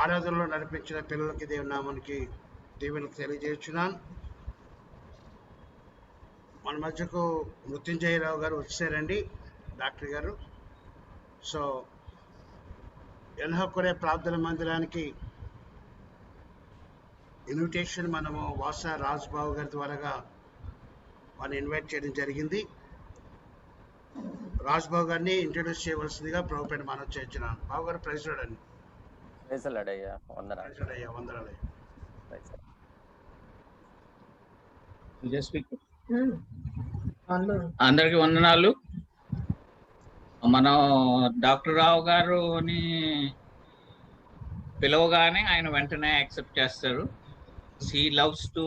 ఆరాధనలో నడిపించిన పిల్లలకి దేవుని నామానికి దీవెనలు తెలియజేస్తున్నాను. మన మధ్యకు మృత్యుంజయరావు గారు వచ్చారండి, డాక్టర్ గారు. సో ఎన్హకొరే ప్రార్థన మందిరానికి ఇన్విటేషన్ మనము వాసా రాజ్బాబు గారి ద్వారాగా వారిని ఇన్వైట్ చేయడం జరిగింది. రాజ్బాబు గారిని ఇంట్రడ్యూస్ చేయవలసిందిగా ప్రభుపేట మనం చేర్చున్నాను. బాబు గారు ప్రైజ్ రాడండి. వందనాలయ్యా. అందరికి వందనాలు. మనం డాక్టర్ రావు గారుని పిలవగానే ఆయన వెంటనే యాక్సెప్ట్ చేస్తారు. హీ లవ్స్ టు,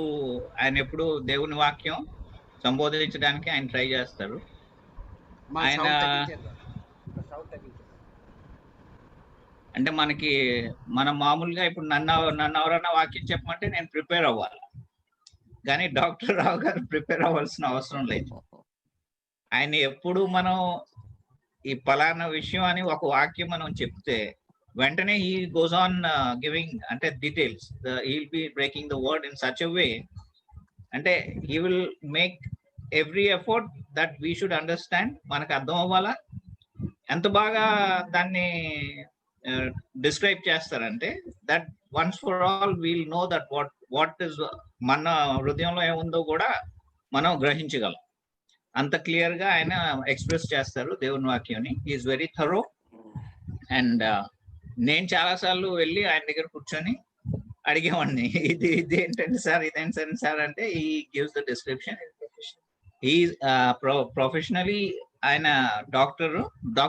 ఆయన ఎప్పుడు దేవుని వాక్యం సంబోధించడానికి ఆయన ట్రై చేస్తారు. ఆయన అంటే మనం మామూలుగా ఇప్పుడు నన్ను ఎవరన్నా వాక్యం చెప్పమంటే నేను ప్రిపేర్ అవ్వాలి, కానీ డాక్టర్ రావు గారు ప్రిపేర్ అవ్వాల్సిన అవసరం లేదు. ఆయన ఎప్పుడు మనం ఈ పలానా విషయం అని ఒక వాక్యం మనం చెప్తే వెంటనే హీ గోస్ ఆన్ గివింగ్ అంటే details. He will be breaking the word in such a way, అంటే he will make every effort that we should understand. మనకు అర్థం అవ్వాలా. ఎంత బాగా దాన్ని డిస్క్రైబ్ చేస్తారంటే that once for all we'll know that what is మన హృదయంలో ఏముందో కూడా మనం గ్రహించగలం. అంత క్లియర్ గా ఆయన ఎక్స్ప్రెస్ చేస్తారు దేవుని వాక్యాన్ని. Is very thorough. అండ్ నేను చాలా సార్లు వెళ్ళి ఆయన దగ్గర కూర్చొని అడిగేవాడిని, ఇది ఏంటండి సార్, ఇదేంటండి సార్ అంటే ఈ గివ్స్ ద డిస్క్రిప్షన్. ఈ ప్రొఫెషనలీ ఆయన doctor,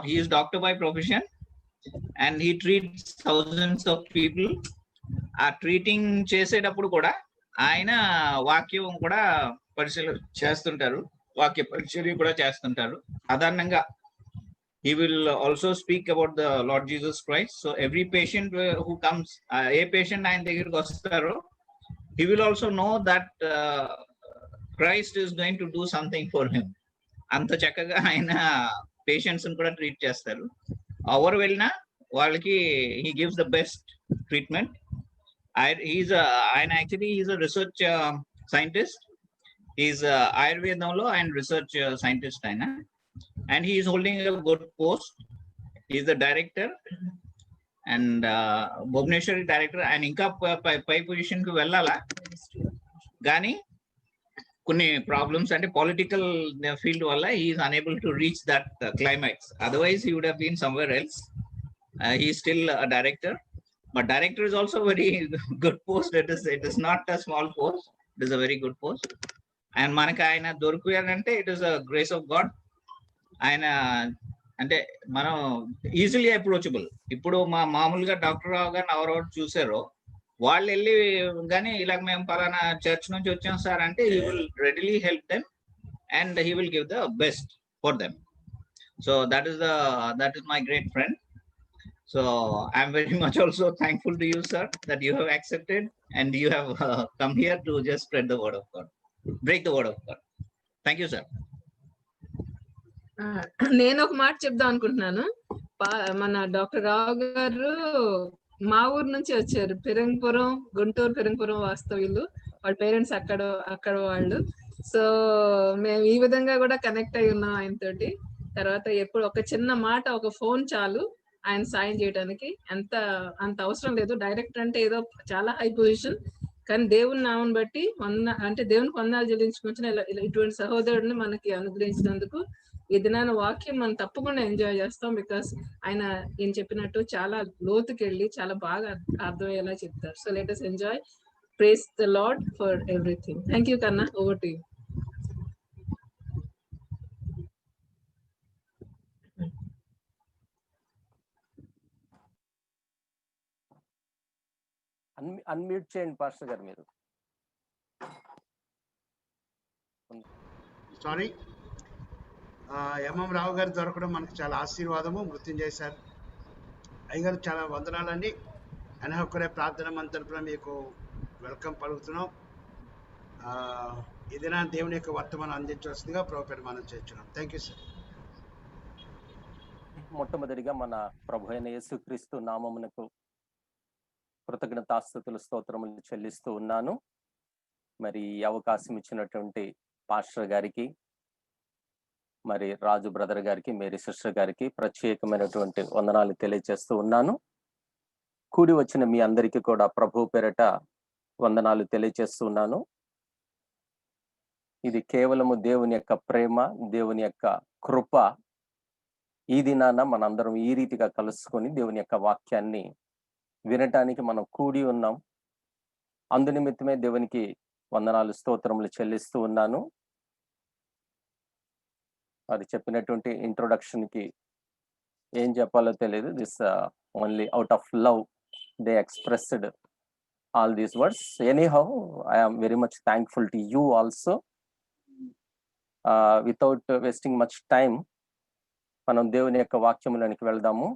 he is doctor by profession and he treats thousands of people. ఆ ట్రీటింగ్ చేసేటప్పుడు కూడా ఆయన వాక్యం కూడా పరిశీలన చేస్తుంటారు, వాక్య పరిచర్య కూడా చేస్తుంటారు. సాధారణంగా he will also speak about the Lord Jesus Christ. So every patient who comes, a patient ఆయన దగ్గరికి వస్తారో he will also know that Christ is going to do something for him. అంత చక్కగా ఆయన పేషెంట్స్ కూడా ట్రీట్ చేస్తారు. ఎవరు వెళ్ళినా వాళ్ళకి he gives the best treatment. ఆయన actually is a research scientist. Is ఆయుర్వేదంలో ఆయన రీసెర్చ్ సైంటిస్ట్ ఆయన, and he is holding a good post. He is the director and Bhubaneswari director. And ఇంకా పై పొజిషన్ కి వెళ్ళాలా, కానీ కొన్ని ప్రాబ్లమ్స్ అంటే పొలిటికల్ ఫీల్డ్ వల్ల he is unable to reach that climax. Otherwise he would have been somewhere else. He is still a director, but director is also very good post. It is not a small post. It is a very good post. And మనకి ఆయన దొరికారంటే it is a grace of God. ఆయన అంటే మనం easily approachable. ఇప్పుడు మామూలుగా doctor రావు గారిని ఎవరెవరు చూసారో వాళ్ళు వెళ్ళి కానీ ఇలా మేము పలానా చర్చ్ నుంచి వచ్చాం సార్ అంటే he will readily help them and he will give the best for them. So that is my great friend. So I'm very much also thankful to you sir that you have accepted and you have come here to just spread the word of God, break the word of God. Thank you sir. నేను ఒక మాట చెప్దాం అనుకుంటున్నాను. మన doctor రావు గారు మా ఊరు నుంచి వచ్చారు, పెరంగపురం, గుంటూరు పెరంగపురం వాస్తవ్యులు. వాళ్ళ పేరెంట్స్ అక్కడ వాళ్ళు. సో మేము ఈ విధంగా కూడా కనెక్ట్ అయి ఉన్నాం ఆయనతోటి. తర్వాత ఎప్పుడు ఒక చిన్న మాట, ఒక ఫోన్ చాలు ఆయన సాయం చేయడానికి. అంత అవసరం లేదు. డైరెక్టర్ అంటే ఏదో చాలా హై పొజిషన్, కానీ దేవుని నామని బట్టి అంటే దేవునికి వందనాలు చెల్లించుకుంటున్న ఇటువంటి సహోదరుడిని మనకి అనుగ్రహించినందుకు ఈ దినాన వాక్యం మనం తప్పకుండా ఎంజాయ్ చేస్తాం. బికాస్ ఆయన ఏం చెప్పినట్టు చాలా లోతుకి వెళ్ళి చాలా బాగా అర్థమయ్యేలా చెప్తారు. So let us enjoy. Praise the lord for everything. Thank you కన్నా. Over to you. అన్మ్యూట్ చేయండి పాస్టర్ గారు మీరు. సారీ, ఎంఎం రావు గారు దొరకడం మనకు చాలా ఆశీర్వాదము. మృత్యుంజయ్ సార్ అయ్యగారు చాలా వందనాలండి. ఎన్హకొరే ప్రార్థన మందిరం మీకు వెల్కమ్ పలుకుతున్నాం. ఇదినా దేవుని యొక్క వర్తమానం అందించవలసిందిగా ప్రభుపేట మనం చేస్తున్నాం. Thank you sir. మొట్టమొదటిగా మన ప్రభు అయిన యేసుక్రీస్తు నామమునకు కృతజ్ఞతాస్తుతులు స్తోత్రములు చెల్లిస్తూ ఉన్నాను. మరి ఈ అవకాశం ఇచ్చినటువంటి పాస్టర్ గారికి, మరి రాజు బ్రదర్ గారికి, మేరీ సిస్టర్ గారికి ప్రత్యేకమైనటువంటి వందనాలు తెలియజేస్తూ ఉన్నాను. కూడి వచ్చిన మీ అందరికీ కూడా ప్రభు పేరట వందనాలు తెలియజేస్తూ ఉన్నాను. ఇది కేవలము దేవుని యొక్క ప్రేమ, దేవుని యొక్క కృప. ఈ దినాన మనందరం ఈ రీతిగా కలుసుకొని దేవుని యొక్క వాక్యాన్ని వినటానికి మనం కూడి ఉన్నాం. అందు నిమిత్తమే దేవునికి వందనాలు స్తోత్రములు చెల్లిస్తూ ఉన్నాను. అది చెప్పినటువంటి ఇంట్రొడక్షన్ కి ఏం చెప్పాలో తెలియదు. This only out of love they expressed all these words. Anyhow, I am very much thankful to you also. Without wasting much time, మనం దేవుని యొక్క వాక్యములోనికి వెళ్దాము.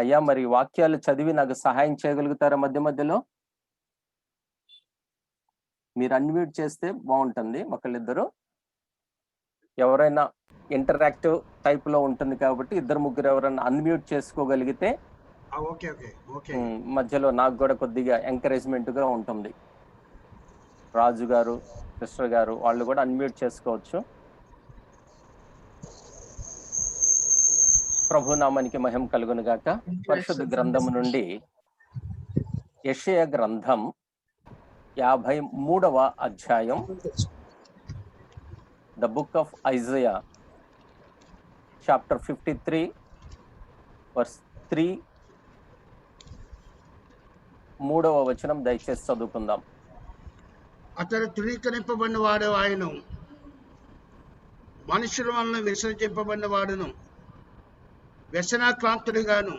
అయ్యా, మరి వాక్యాలు చదివి నాకు సహాయం చేయగలుగుతారా? మధ్య మధ్యలో మీరు అన్మ్యూట్ చేస్తే బాగుంటుంది. ఒకళ్ళిద్దరు ఎవరైనా ఇంటరాక్టివ్ టైప్ లో ఉంటుంది కాబట్టి ఇద్దరు ముగ్గురు ఎవరైనా అన్మ్యూట్ చేసుకోగలిగితే మధ్యలో నాకు కూడా కొద్దిగా ఎంకరేజ్మెంట్ గా ఉంటుంది. రాజు గారు, సిస్టర్ గారు వాళ్ళు కూడా అన్మ్యూట్ చేసుకోవచ్చు. ప్రభు నామానికి మహిమ కలుగును గాక. పరిశుద్ధ గ్రంథము నుండి యెషయా గ్రంథం 53వ అధ్యాయం, the book of Isaiah, chapter 53 verse 3, 3వ వచనం దయచేసి చదువుకుందాం. అతడు తృణీకరింపబడిన వాడు ఆయను, మనుషుల వలన విసర్జింపబడిన వాడును, వ్యసనాక్రాంతుడిగాను,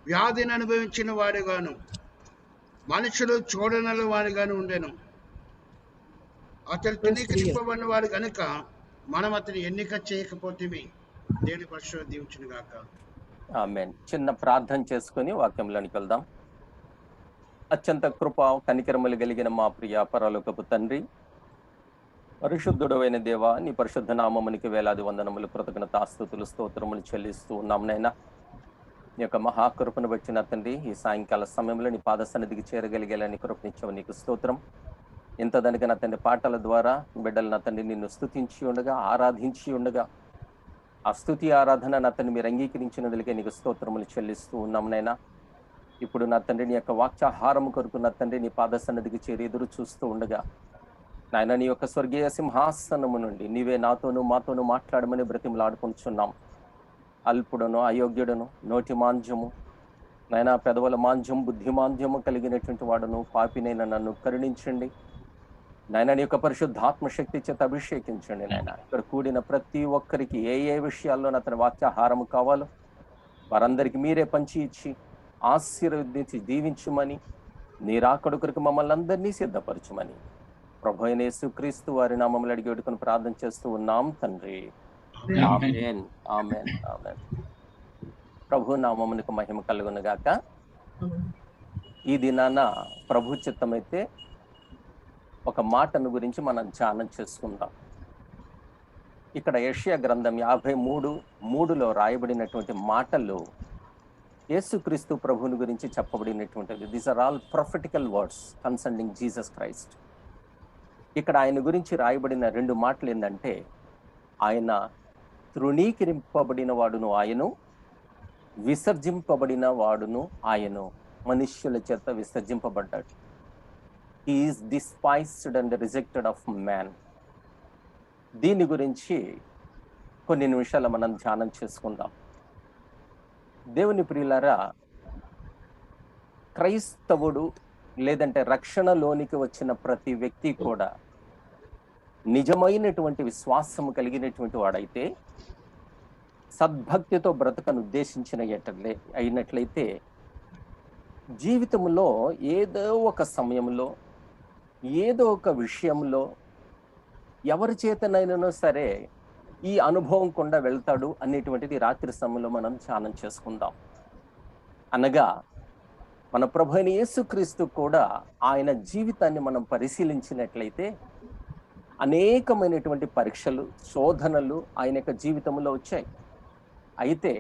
వ్యాధిని అనుభవించిన వాడుగాను, మనుషులు చూడనల వాడిగాను ఉండెను. అతడు తృణీకరింపబడిన వాడు కనుక మనం అతని ఎన్నిక చేయకపోతే దేవుని పరిశుద్ధ దీవించును గాక. ఆమేన్. చిన్న ప్రార్థన చేసుకుని వాక్యంలోనికి వెళ్దాం. అత్యంత కృప కనికరములు కలిగిన మా ప్రియ పరలోకపు తండ్రి, పరిశుద్ధుడైన దేవా, నీ పరిశుద్ధ నామమునికి వేలాది వందనములు, కృతజ్ఞతాస్తుతులు, స్తోత్రములు చెల్లిస్తూ ఉన్నాం. నైనా నీ యొక్క మహాకృపను బట్టి నా తండ్రి, ఈ సాయంకాల సమయంలో నీ పాద సన్నిధికి చేరగలిగేలా కృపనిచ్చావు, నీకు స్తోత్రం. ఇంత దానికి నా తండ్రి పాటల ద్వారా బిడ్డలు నా తండ్రి నిన్ను స్తుతించి ఉండగా, ఆరాధించి ఉండగా, ఆ స్తుతి ఆరాధన నా తండ్రి మీరు అంగీకరించినందుకే నీకు స్తోత్రములు చెల్లిస్తూ ఉన్నాం. నైనా ఇప్పుడు నా తండ్రి నీ యొక్క వాక్యాహారం కొరకు నా తండ్రి నీ పాద సన్నిధికి చేరి ఎదురు చూస్తూ ఉండగా, నాయన నీ యొక్క స్వర్గీయ సింహాసనము నుండి నీవే నాతోనూ మాతోనూ మాట్లాడమని బ్రతిమలాడుకుంటున్నాం. అల్పుడను, అయోగ్యుడను, నోటి మాంద్యము, నాయన పెదవుల మాంద్యం, బుద్ధి మాంద్యము కలిగినటువంటి వాడును, పాపినైనా నన్ను కరుణించండి. నాయన నీ యొక్క పరిశుద్ధాత్మశక్తి చేత అభిషేకించండి. నాయన ఇక్కడ కూడిన ప్రతి ఒక్కరికి ఏ ఏ విషయాల్లో అతని వాక్యాహారము కావాలో వారందరికీ మీరే పంచి ఇచ్చి ఆశీర్వదించి దీవించుమని, నీ రాకడ కొరకు మమ్మల్ని అందరినీ సిద్ధపరచుమని ప్రభు అయిన యేసుక్రీస్తు వారి నామములు అడిగి వేడుకొని ప్రార్థన చేస్తూ ఉన్నాం తండ్రి. ఆమేన్, ఆమేన్, ఆమేన్. ప్రభు నామమునకు మహిమ కలుగును గాక. ఈ దినాన ప్రభు చిత్తమైతే ఒక మాటను గురించి మనం ధ్యానం చేసుకుందాం. ఇక్కడ యెషయా గ్రంథం 53:3లో రాయబడినటువంటి మాటలు యేసుక్రీస్తు ప్రభువుని గురించి చెప్పబడినటువంటిది. These are all prophetical words concerning Jesus Christ. ఇక్కడ ఆయన గురించి రాయబడిన 2 మాటలు ఏంటంటే, ఆయన తృణీకరింపబడిన వాడును ఆయను, విసర్జింపబడిన వాడును ఆయను, మనుష్యుల చేత విసర్జింపబడ్డాడు. He is despised and rejected of man. దీని గురించి కొన్ని నిమిషాలు మనం ధ్యానం చేసుకుందాం. దేవుని ప్రియులారా, క్రైస్తవుడు లేదంటే రక్షణలోనికి వచ్చిన ప్రతి వ్యక్తి కూడా నిజమైనటువంటి విశ్వాసము కలిగినటువంటి వాడైతే, సద్భక్తితో బ్రతకను ఉద్దేశించిన అయినట్లయితే జీవితంలో ఏదో ఒక సమయంలో ఏదో ఒక విషయంలో ఎవరి చేతనైనా సరే ఈ అనుభవం కూడా వెళ్తాడు అనేటువంటిది రాత్రి సమయంలో మనం ధ్యానం చేసుకుందాం. అనగా మన ప్రభు అయిన యేసుక్రీస్తు కూడా ఆయన జీవితాన్ని మనం పరిశీలించినట్లయితే అనేకమైనటువంటి పరీక్షలు, శోధనలు ఆయన యొక్క జీవితంలో వచ్చాయి. అయితే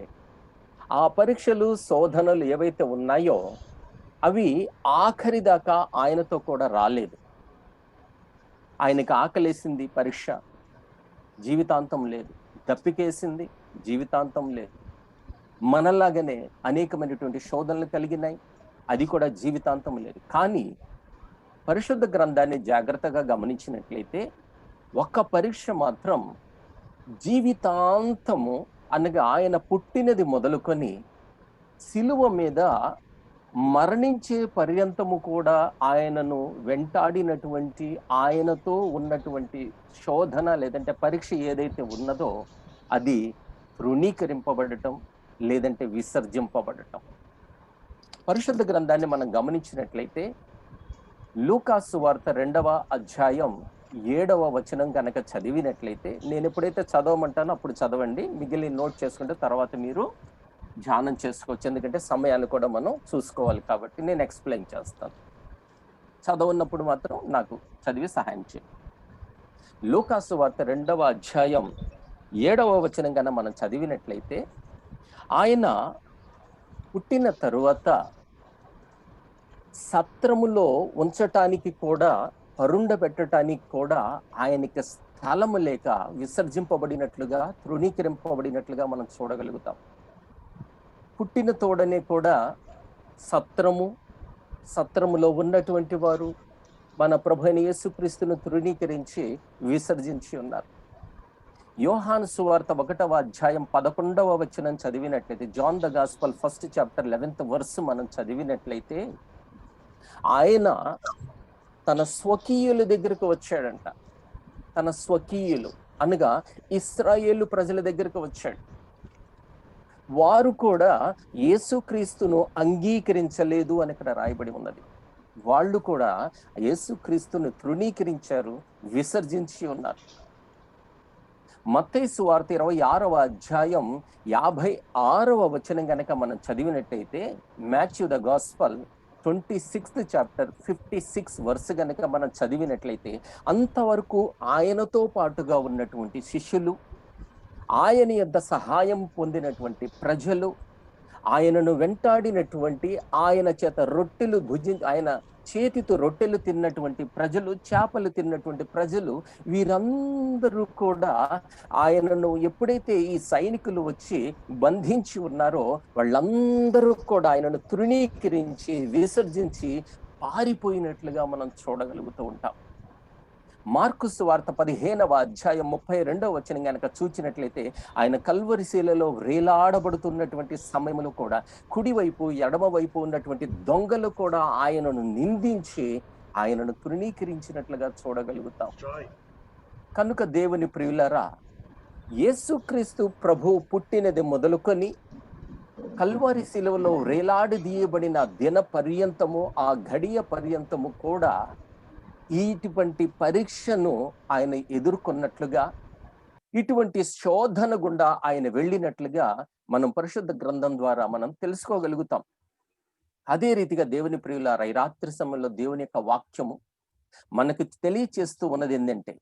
ఆ పరీక్షలు, శోధనలు ఏవైతే ఉన్నాయో అవి ఆఖరి దాకా ఆయనతో కూడా రాలేదు. ఆయనకి ఆకలేసింది, పరీక్ష, జీవితాంతం లేదు. దప్పికేసింది, జీవితాంతం లేదు. మనలాగానే అనేకమైనటువంటి శోధనలు కలిగినాయి, అది కూడా జీవితాంతం లేదు. కానీ పరిశుద్ధ గ్రంథాన్ని జాగ్రత్తగా గమనించినట్లయితే ఒక్క పరీక్ష మాత్రం జీవితాంతము, అనగా ఆయన పుట్టినది మొదలుకొని సిలువ మీద మరణించే పర్యంతము కూడా ఆయనను వెంటాడినటువంటి, ఆయనతో ఉన్నటువంటి శోధన లేదంటే పరీక్ష ఏదైతే ఉన్నదో అది తృణీకరింపబడటం లేదంటే విసర్జింపబడటం. పరిశుద్ధ గ్రంథాన్ని మనం గమనించినట్లయితే లూకాసు సువార్త 2వ అధ్యాయం 7వ వచనం కనుక చదివినట్లయితే, నేను ఎప్పుడైతే చదవమంటానో అప్పుడు చదవండి, మిగిలిన నోట్ చేసుకుంటే తర్వాత మీరు ధ్యానం చేసుకోవచ్చు. ఎందుకంటే సమయాన్ని కూడా మనం చూసుకోవాలి కాబట్టి నేను ఎక్స్ప్లెయిన్ చేస్తాను. చదవన్నప్పుడు మాత్రం నాకు చదివి సహాయం చేయండి. లూకాసు వార్త 2వ అధ్యాయం 7వ వచనం కన్నా మనం చదివినట్లయితే, ఆయన పుట్టిన తరువాత సత్రములో ఉంచటానికి కూడా, పరుండబెట్టడానికి కూడా ఆయనకి స్థలము లేక విసర్జింపబడినట్లుగా, తృణీకరింపబడినట్లుగా మనం చూడగలుగుతాం. పుట్టిన తోడనే కూడా సత్రములో ఉన్నటువంటి వారు మన ప్రభు అయిన యేసుక్రీస్తును తృణీకరించి విసర్జించి ఉన్నారు. యోహాను సువార్త 1వ అధ్యాయం 11వ వచనం చదివినట్లయితే, John the gospel 1st chapter 11th verse మనం చదివినట్లయితే, ఆయన తన స్వకీయుల దగ్గరకు వచ్చాడంట. తన స్వకీయులు అనగా ఇశ్రాయేలు ప్రజల దగ్గరకు వచ్చాడు. వారు కూడా యేసుక్రీస్తును అంగీకరించలేదు అని ఇక్కడ రాయబడి ఉన్నది. వాళ్ళు కూడా యేసుక్రీస్తును తృణీకరించారు, విసర్జించి ఉన్నారు. మత్తయి సువార్త 26వ అధ్యాయం 56వ వచనం కనుక మనం చదివినట్టయితే, Matthew the gospel 26th chapter 56 verse కనుక మనం చదివినట్లయితే, అంతవరకు ఆయనతో పాటుగా ఉన్నటువంటి శిష్యులు, ఆయన యొద్ద సహాయం పొందినటువంటి ప్రజలు, ఆయనను వెంటాడినటువంటి, ఆయన చేత రొట్టెలు ఆయన చేతితో రొట్టెలు తిన్నటువంటి ప్రజలు, చేపలు తిన్నటువంటి ప్రజలు, వీరందరూ కూడా ఆయనను ఎప్పుడైతే ఈ సైనికులు వచ్చి బంధించి ఉన్నారో వాళ్ళందరూ కూడా ఆయనను తృణీకరించి విసర్జించి పారిపోయినట్లుగా మనం చూడగలుగుతూ ఉంటాం. మార్కు సువార్త 15వ అధ్యాయం 32వ వచనం కనుక చూచినట్లయితే, ఆయన కల్వరి శిలలో వేలాడబడుతున్నటువంటి సమయంలో కూడా కుడివైపు ఎడమవైపు ఉన్నటువంటి దొంగలు కూడా ఆయనను నిందించి ఆయనను తృణీకరించినట్లుగా చూడగలుగుతాం. కనుక దేవుని ప్రియులారా, యేసుక్రీస్తు ప్రభు పుట్టినది మొదలుకొని కల్వరి శిలువలో వేలాడదీయబడిన దిన పర్యంతము, ఆ గడియ పర్యంతము కూడా ఇటువంటి పరీక్షను ఆయన ఎదుర్కొన్నట్లుగా, ఇటువంటి శోధన గుండా ఆయన వెళ్ళినట్లుగా మనం పరిశుద్ధ గ్రంథం ద్వారా మనం తెలుసుకోగలుగుతాం. అదే రీతిగా దేవుని ప్రియులారా, ఈ రాత్రి సమయంలో దేవుని యొక్క వాక్యము మనకు తెలియచేస్తూ ఉన్నది ఏంటంటే,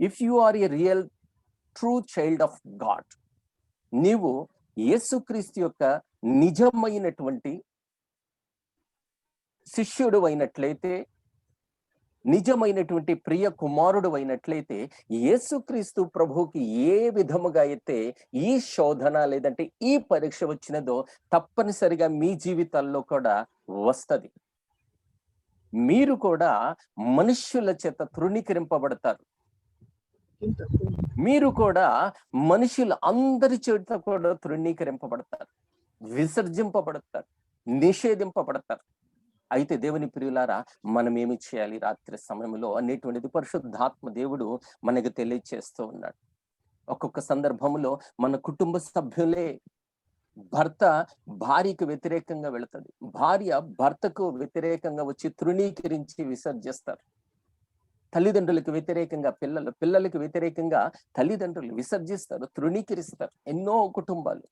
if you are a real true child of God, నీవు యేసుక్రీస్తు యొక్క నిజమైనటువంటి శిష్యుడు అయినట్లయితే, నిజమైనటువంటి ప్రియ కుమారుడు అయినట్లయితే, యేసుక్రీస్తు ప్రభువుకి ఏ విధముగా అయితే ఈ శోధన లేదంటే ఈ పరీక్ష వచ్చినదో తప్పనిసరిగా మీ జీవితాల్లో కూడా వస్తది. మీరు కూడా మనుష్యుల చేత తృణీకరింపబడతారు. మీరు కూడా మనుషులు అందరి చేత కూడా తృణీకరింపబడతారు, విసర్జింపబడతారు, నిషేధింపబడతారు. అయితే దేవుని ప్రియులారా, మనం ఏమి చేయాలి రాత్రి సమయంలో అనేటువంటిది పరిశుద్ధాత్మ దేవుడు మనకు తెలియచేస్తూ ఉన్నాడు. ఒక్కొక్క సందర్భంలో మన కుటుంబ సభ్యులే, భర్త భార్యకు వ్యతిరేకంగా వెళుతుంది, భార్య భర్తకు వ్యతిరేకంగా వచ్చి తృణీకరించి విసర్జిస్తారు. తల్లిదండ్రులకు వ్యతిరేకంగా పిల్లలు, పిల్లలకు వ్యతిరేకంగా తల్లిదండ్రులు విసర్జిస్తారు, తృణీకరిస్తారు. ఎన్నో కుటుంబాలు,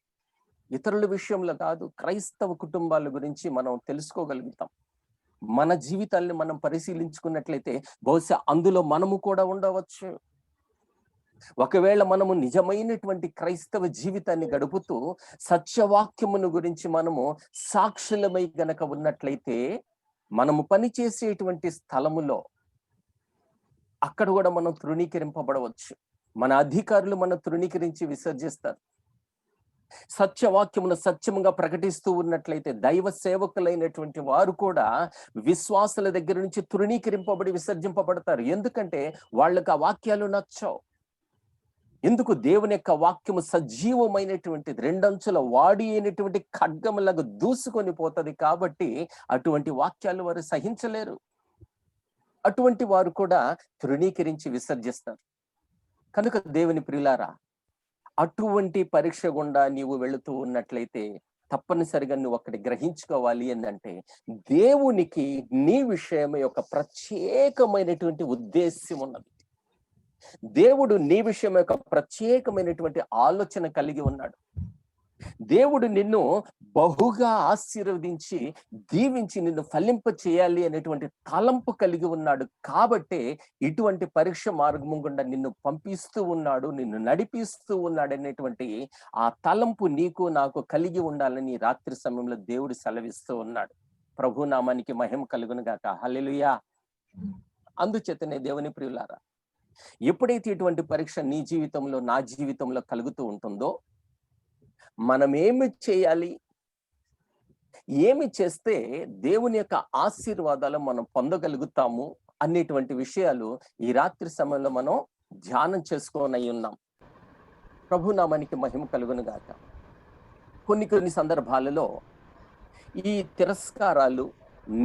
ఇతరుల విషయంలో కాదు, క్రైస్తవ కుటుంబాల గురించి మనం తెలుసుకోగలుగుతాం. మన జీవితాన్ని మనం పరిశీలించుకున్నట్లయితే బహుశా అందులో మనము కూడా ఉండవచ్చు. ఒకవేళ మనము నిజమైనటువంటి క్రైస్తవ జీవితాన్ని గడుపుతూ సత్యవాక్యమును గురించి మనము సాక్షులమై గనక ఉన్నట్లయితే, మనము పనిచేసేటువంటి స్థలములో అక్కడ కూడా మనం తృణీకరింపబడవచ్చు. మన అధికారులు మన తృణీకరించి విసర్జిస్తారు. సత్యవాక్యమును సత్యముగా ప్రకటిస్తూ ఉన్నట్లయితే దైవ సేవకులైనటువంటి వారు కూడా విశ్వాసుల దగ్గర నుంచి తృణీకరింపబడి విసర్జింపబడతారు. ఎందుకంటే వాళ్ళకి ఆ వాక్యాలు నచ్చవు. ఎందుకు? దేవుని యొక్క వాక్యము సజీవమైనటువంటిది, రెండంచుల వాడి అయినటువంటి ఖడ్గములాగా దూసుకొని పోతుంది. కాబట్టి అటువంటి వాక్యాలు వారు సహించలేరు. అటువంటి వారు కూడా తృణీకరించి విసర్జిస్తారు. కనుక దేవుని ప్రియులారా, అటువంటి పరీక్ష గుండా నీవు వెళుతూ ఉన్నట్లయితే తప్పనిసరిగా నువ్వు ఒకటి గ్రహించుకోవాలి ఏంటంటే, దేవునికి నీ విషయం యొక్క ప్రత్యేకమైనటువంటి ఉద్దేశ్యం ఉన్నది. దేవుడు నీ విషయం యొక్క ప్రత్యేకమైనటువంటి ఆలోచన కలిగి ఉన్నాడు. దేవుడు నిన్ను బహుగా ఆశీర్వదించి దీవించి నిన్ను ఫలింప చేయాలి అనేటువంటి తలంపు కలిగి ఉన్నాడు. కాబట్టి ఇటువంటి పరీక్ష మార్గం గుండా నిన్ను పంపిస్తూ ఉన్నాడు, నిన్ను నడిపిస్తూ ఉన్నాడు అనేటువంటి ఆ తలంపు నీకు నాకు కలిగి ఉండాలని రాత్రి సమయంలో దేవుడు సెలవిస్తూ ఉన్నాడు. ప్రభు నామానికి మహిమ కలుగును గాక. హల్లెలూయా. అందుచేతనే దేవుని ప్రియులారా, ఎప్పుడైతే ఇటువంటి పరీక్ష నీ జీవితంలో నా జీవితంలో కలుగుతూ ఉంటుందో, మనం ఏమి చేయాలి, ఏమి చేస్తే దేవుని యొక్క ఆశీర్వాదాలు మనం పొందగలుగుతాము అనేటువంటి విషయాలు ఈ రాత్రి సమయంలో మనం ధ్యానం చేసుకోనై ఉన్నాం. ప్రభు నామానికి మహిమ కలుగును గాక. కొన్ని సందర్భాలలో ఈ తిరస్కారాలు,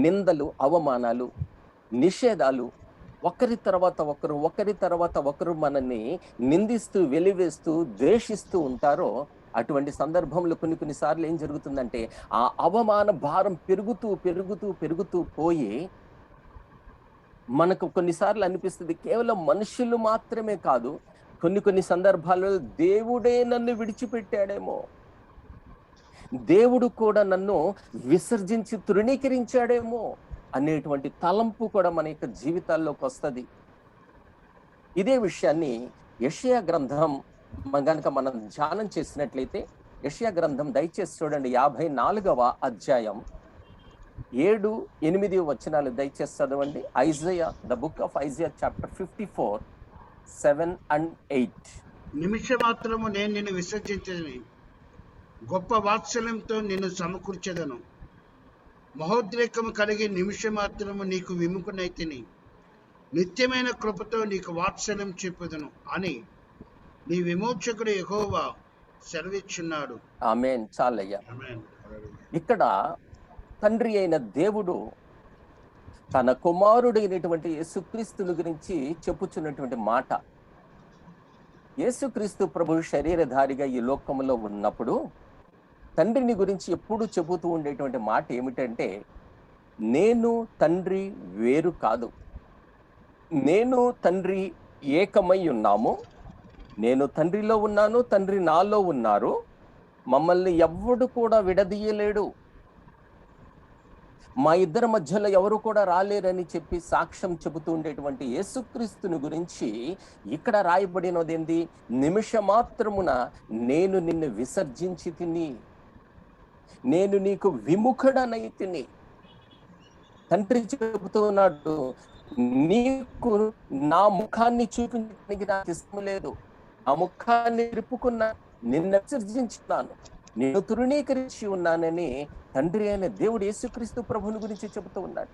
నిందలు, అవమానాలు, నిషేధాలు ఒకరి తర్వాత ఒకరు మనల్ని నిందిస్తూ, వెలివేస్తూ, ద్వేషిస్తూ ఉంటారో, అటువంటి సందర్భంలో కొన్నిసార్లు ఏం జరుగుతుందంటే ఆ అవమాన భారం పెరుగుతూ పోయి మనకు కొన్నిసార్లు అనిపిస్తుంది కేవలం మనుషులు మాత్రమే కాదు, కొన్ని సందర్భాల్లో దేవుడే నన్ను విడిచిపెట్టాడేమో, దేవుడు కూడా నన్ను విసర్జించి తృణీకరించాడేమో అనేటువంటి తలంపు కూడా మన యొక్క జీవితాల్లోకి వస్తుంది. ఇదే విషయాన్ని యెషయా గ్రంథం గనక మనం ధ్యానం చేసినట్లయితే, యెషయా గ్రంథం దయచేసి చూడండి, 54వ అధ్యాయం 7, 8 వచనాలు దయచేసి చదవండి. Isaiah, the book of Isaiah chapter 54, 7 and 8. నిమిషమాత్రము నేను నిన్ను విసర్జించదని, గొప్ప వాత్సల్యంతో నిన్ను సమకూర్చెదను. మహోద్రేకము కలిగి నిమిషమాత్రము నీకు విముఖనైతిని, నిత్యమైన కృపతో నీకు వాత్సల్యం చూపుదును అని నీ విమోచకుడు యెహోవా సెలవిచ్చున్నాడు. ఆమేన్. చాలయ్యా. ఆమేన్. ఇక్కడ తండ్రి అయిన దేవుడు తన కుమారుడైనటువంటి యేసుక్రీస్తుని గురించి చెప్పుచున్నటువంటి మాట, యేసుక్రీస్తు ప్రభు శరీరధారిగా ఈ లోకంలో ఉన్నప్పుడు తండ్రిని గురించి ఎప్పుడు చెబుతూ ఉండేటువంటి మాట ఏమిటంటే, నేను తండ్రి వేరు కాదు, నేను తండ్రి ఏకమై ఉన్నాము, నేను తండ్రిలో ఉన్నాను, తండ్రి నాలో ఉన్నారు, మమ్మల్ని ఎవ్వడు కూడా విడదీయలేడు, మా ఇద్దరి మధ్యలో ఎవరు కూడా రాలేరని చెప్పి సాక్ష్యం చెబుతూ ఉండేటువంటి యేసుక్రీస్తుని గురించి ఇక్కడ రాయబడినదేంది? నిమిషమాత్రమున నేను నిన్ను విసర్జించి తిని, నేను నీకు విముఖుడనైతిని. తండ్రి చెబుతూ ఉన్నాడు, నీకు నా ముఖాన్ని చూపించడానికి నాకు ఇష్టం లేదు, ఆ ముఖాన్ని తిప్పుకున్నా, నిన్ను విసర్జించున్నాను, నేను తృణీకరించి ఉన్నానని తండ్రి అయిన దేవుడు యేసుక్రీస్తు ప్రభుని గురించి చెబుతూ ఉన్నాడు.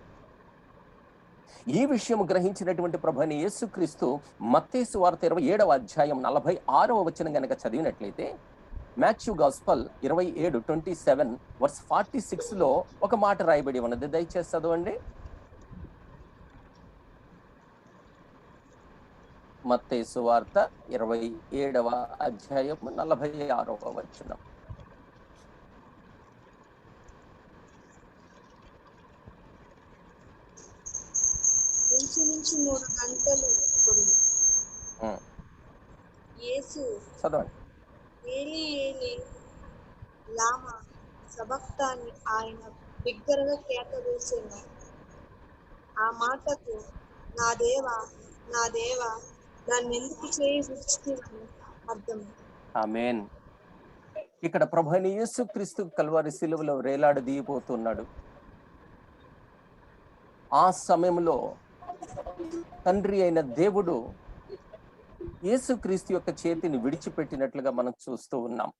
ఈ విషయం గ్రహించినటువంటి ప్రభుని యేసుక్రీస్తు మత్తయి సువార్త 27వ అధ్యాయం 46వ వచనం గనక చదివినట్లయితే, మాథ్యూ గాస్పల్ 27:27 వర్స్ 46లో ఒక మాట రాయబడి ఉన్నది. దయచేసి చదవండి. మత్తయి సువార్త 27వ అధ్యాయం 46వ వచనం. ఇంచుమించు 3 గంటలు యేసు చదవండి. ఏలీ ఏలీ లామా సబక్తాని ఆయన బిగ్గరగా కేక వేసెను. ఆ మాటకు, నా దేవా నా దేవా దాన్ని ఎందుకు చేయి విడిచితివని అర్థం. ఆమేన్. ఇక్కడ ప్రభు అయిన యేసుక్రీస్తు కల్వారి శిలువలో వేలాడదీయబోతున్నాడు. ఆ సమయంలో తండ్రి అయిన దేవుడు యేసుక్రీస్తు యొక్క చేతిని విడిచిపెట్టినట్లుగా మనం చూస్తూ ఉన్నాం.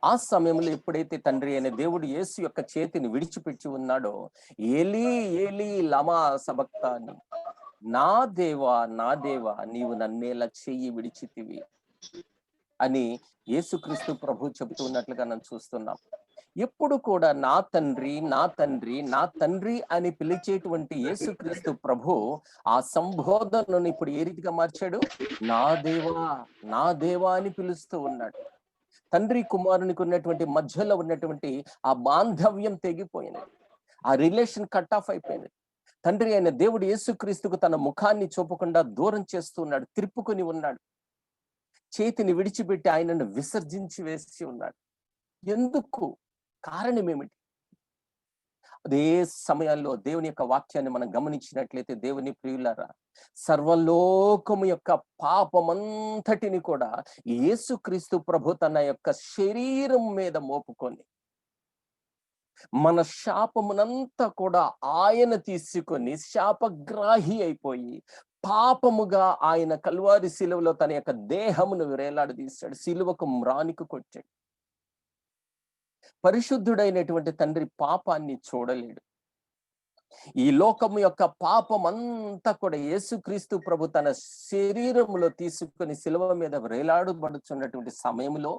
ఆ సమయంలో ఎప్పుడైతే తండ్రి అయిన దేవుడు యేసు యొక్క చేతిని విడిచిపెట్టి ఉన్నాడో, ఏలీ ఏలీ లమా సబక్తాని, నా దేవా నా దేవా నీవు నన్నేలా చెయ్యి విడిచితివి అని యేసుక్రీస్తు ప్రభు చెబుతూ ఉన్నట్లుగా మనం చూస్తున్నాం. ఎప్పుడు కూడా నా తండ్రి నా తండ్రి నా తండ్రి అని పిలిచేటువంటి యేసుక్రీస్తు ప్రభు ఆ సంబోధనను ఇప్పుడు ఏ రీతిగా మార్చాడు? నా దేవా అని పిలుస్తూ ఉన్నాడు. తండ్రి కుమారునికి ఉన్నటువంటి మధ్యలో ఉన్నటువంటి ఆ బాంధవ్యం తెగిపోయింది. ఆ రిలేషన్ కట్ ఆఫ్ అయిపోయింది. తండ్రి అయిన దేవుడు యేసుక్రీస్తుకు తన ముఖాన్ని చూపకుండా దూరం చేస్తూ ఉన్నాడు, త్రిప్పుకొని ఉన్నాడు. చేతిని విడిచిపెట్టి ఆయనను విసర్జించి వేసి ఉన్నాడు. ఎందుకు? కారణం ఏమిటి? అదే సమయాల్లో దేవుని యొక్క వాక్యాన్ని మనం గమనించినట్లయితే, దేవుని ప్రియులారా, సర్వలోకము యొక్క పాపమంతటిని కూడా యేసుక్రీస్తు ప్రభు తన యొక్క శరీరం మీద మోపుకొని మన శాపమునంతా కూడా ఆయన తీసుకొని శాపగ్రాహి అయిపోయి పాపముగా ఆయన కల్వారి శిలువలో తన యొక్క దేహమును వేలాడదీశాడు, శిలువకు మ్రానికి కొట్టాడు. పరిశుద్ధుడైనటువంటి తండ్రి పాపాన్ని చూడలేడు. ఈ లోకము యొక్క పాపం అంతా కూడా యేసుక్రీస్తు ప్రభు తన శరీరములో తీసుకొని శిలువ మీద వేలాడబడుచున్నటువంటి సమయంలో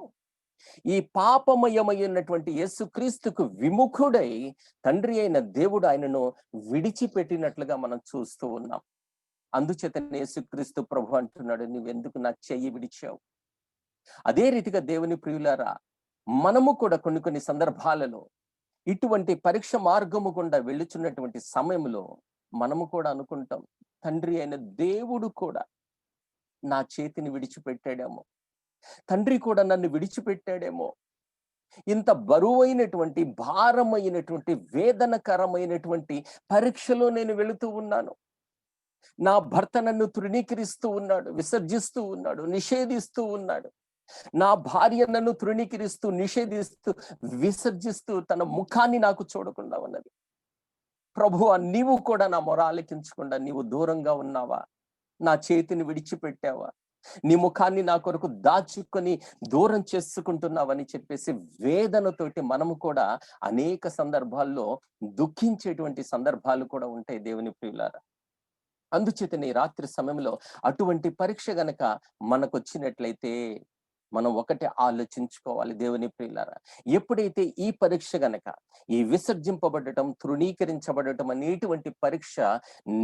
ఈ పాపమయమైనటువంటి యేసుక్రీస్తుకు విముఖుడై తండ్రి అయిన దేవుడు ఆయనను విడిచిపెట్టినట్లుగా మనం చూస్తూ ఉన్నాం. అందుచేత యేసుక్రీస్తు ప్రభు అంటున్నాడు, నువ్వెందుకు నా చెయ్యి విడిచావు? అదే రీతిగా దేవుని ప్రియులారా, మనము కూడా కొన్ని సందర్భాలలో ఇటువంటి పరీక్ష మార్గము గుండా వెళ్ళుచున్నటువంటి సమయంలో మనము కూడా అనుకుంటాం, తండ్రి అయిన దేవుడు కూడా నా చేతిని విడిచిపెట్టాడేమో, తండ్రి కూడా నన్ను విడిచిపెట్టాడేమో, ఇంత బరువైనటువంటి భారమైనటువంటి వేదనకరమైనటువంటి పరీక్షలో నేను వెళుతూ ఉన్నాను. నా భర్త నన్ను తృణీకరిస్తూ ఉన్నాడు, విసర్జిస్తూ ఉన్నాడు, నిషేధిస్తూ ఉన్నాడు. నా భార్య నన్ను తృణీకరిస్తూ నిషేధిస్తూ విసర్జిస్తూ తన ముఖాన్ని నాకు చూడకుండా ఉన్నది. ప్రభువా, నీవు కూడా నా మొర ఆలకించకుండా నీవు దూరంగా ఉన్నావా? నా చేతిని విడిచిపెట్టావా? నీ ముఖాన్ని నా కొరకు దాచుకొని దూరం చేసుకుంటున్నావని చెప్పేసి వేదనతోటి మనము కూడా అనేక సందర్భాల్లో దుఃఖించేటువంటి సందర్భాలు కూడా ఉంటాయి దేవుని ప్రియులారా. అందుచేతనే రాత్రి సమయంలో అటువంటి పరీక్ష గనక మనకు వచ్చినట్లయితే మనం ఒకటి ఆలోచించుకోవాలి దేవుని ప్రియులారా. ఎప్పుడైతే ఈ పరీక్ష గనక, ఈ విసర్జింపబడటం, తృణీకరించబడటం అనేటువంటి పరీక్ష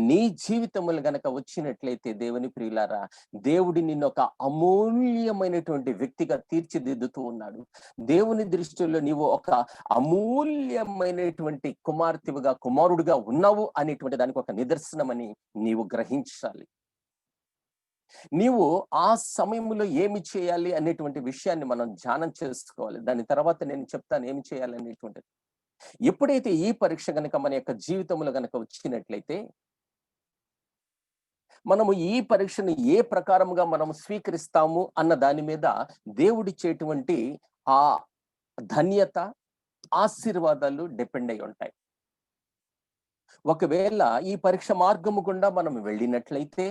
నీ జీవితములు గనక వచ్చినట్లయితే దేవుని ప్రియులారా, దేవుడి నిన్ను ఒక అమూల్యమైనటువంటి వ్యక్తిగా తీర్చిదిద్దుతూ ఉన్నాడు. దేవుని దృష్టిలో నీవు ఒక అమూల్యమైనటువంటి కుమార్తెవుగా, కుమారుడుగా ఉన్నావు అనేటువంటి దానికి ఒక నిదర్శనమని నీవు గ్రహించాలి. నీవు ఆ సమయంలో ఏమి చేయాలి అనేటువంటి విషయాన్ని మనం ధ్యానం చేసుకోవాలి. దాని తర్వాత నేను చెప్తాను ఏమి చేయాలి అనేటువంటిది. ఎప్పుడైతే ఈ పరీక్ష గనక మన యొక్క జీవితంలో గనక వచ్చినట్లయితే, మనము ఈ పరీక్షను ఏ ప్రకారముగా మనం స్వీకరిస్తాము అన్న దాని మీద దేవుడిచ్చేటువంటి ఆ ధన్యత, ఆశీర్వాదాలు డిపెండ్ అయి ఉంటాయి. ఒకవేళ ఈ పరీక్ష మార్గము గుండా మనం వెళ్ళినట్లయితే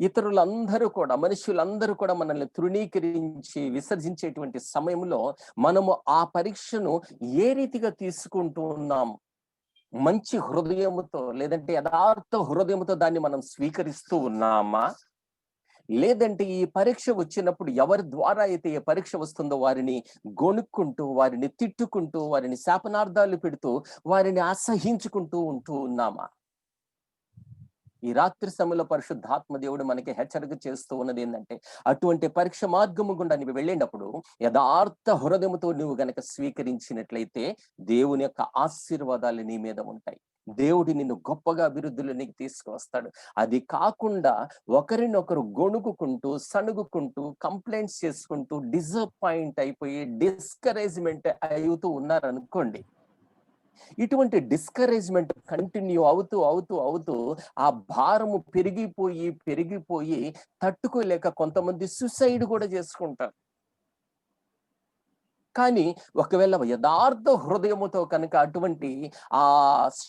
ఇతరులందరూ కూడా, మనుషులందరూ కూడా మనల్ని తృణీకరించి విసర్జించేటువంటి సమయంలో మనము ఆ పరీక్షను ఏ రీతిగా తీసుకుంటూ ఉన్నాం? మంచి హృదయముతో, లేదంటే యథార్థ హృదయముతో దాన్ని మనం స్వీకరిస్తూ ఉన్నామా? లేదంటే ఈ పరీక్ష వచ్చినప్పుడు ఎవరి ద్వారా అయితే ఈ పరీక్ష వస్తుందో వారిని గొనుక్కుంటూ, వారిని తిట్టుకుంటూ, వారిని శాపనార్థాలు పెడుతూ, వారిని అసహించుకుంటూ ఉంటూ ఉన్నామా? ఈ రాత్రి సమయంలో పరిశుద్ధాత్మ దేవుడు మనకి హెచ్చరిక చేస్తూ ఉన్నది ఏంటంటే, అటువంటి పరీక్ష మార్గము గుండా నువ్వు వెళ్ళినప్పుడు యథార్థ హృదయముతో నువ్వు గనక స్వీకరించినట్లయితే దేవుని యొక్క ఆశీర్వాదాలు నీ మీద ఉంటాయి. దేవుడు నిన్ను గొప్పగా అభివృద్ధిలోనికి తీసుకువస్తాడు. అది కాకుండా ఒకరినొకరు గొణుకుకుంటూ, సణుగుకుంటూ, కంప్లైంట్స్ చేసుకుంటూ, డిసప్పాయింట్ అయిపోయి డిస్కరేజ్మెంట్ అవుతూ ఉన్నారనుకోండి, ఇటువంటి డిస్కరేజ్మెంట్ కంటిన్యూ అవుతూ అవుతూ అవుతూ ఆ భారము పెరిగిపోయి తట్టుకోలేక కొంతమంది సుసైడ్ కూడా చేసుకుంటారు. కానీ ఒకవేళ యథార్థ హృదయముతో కనుక అటువంటి ఆ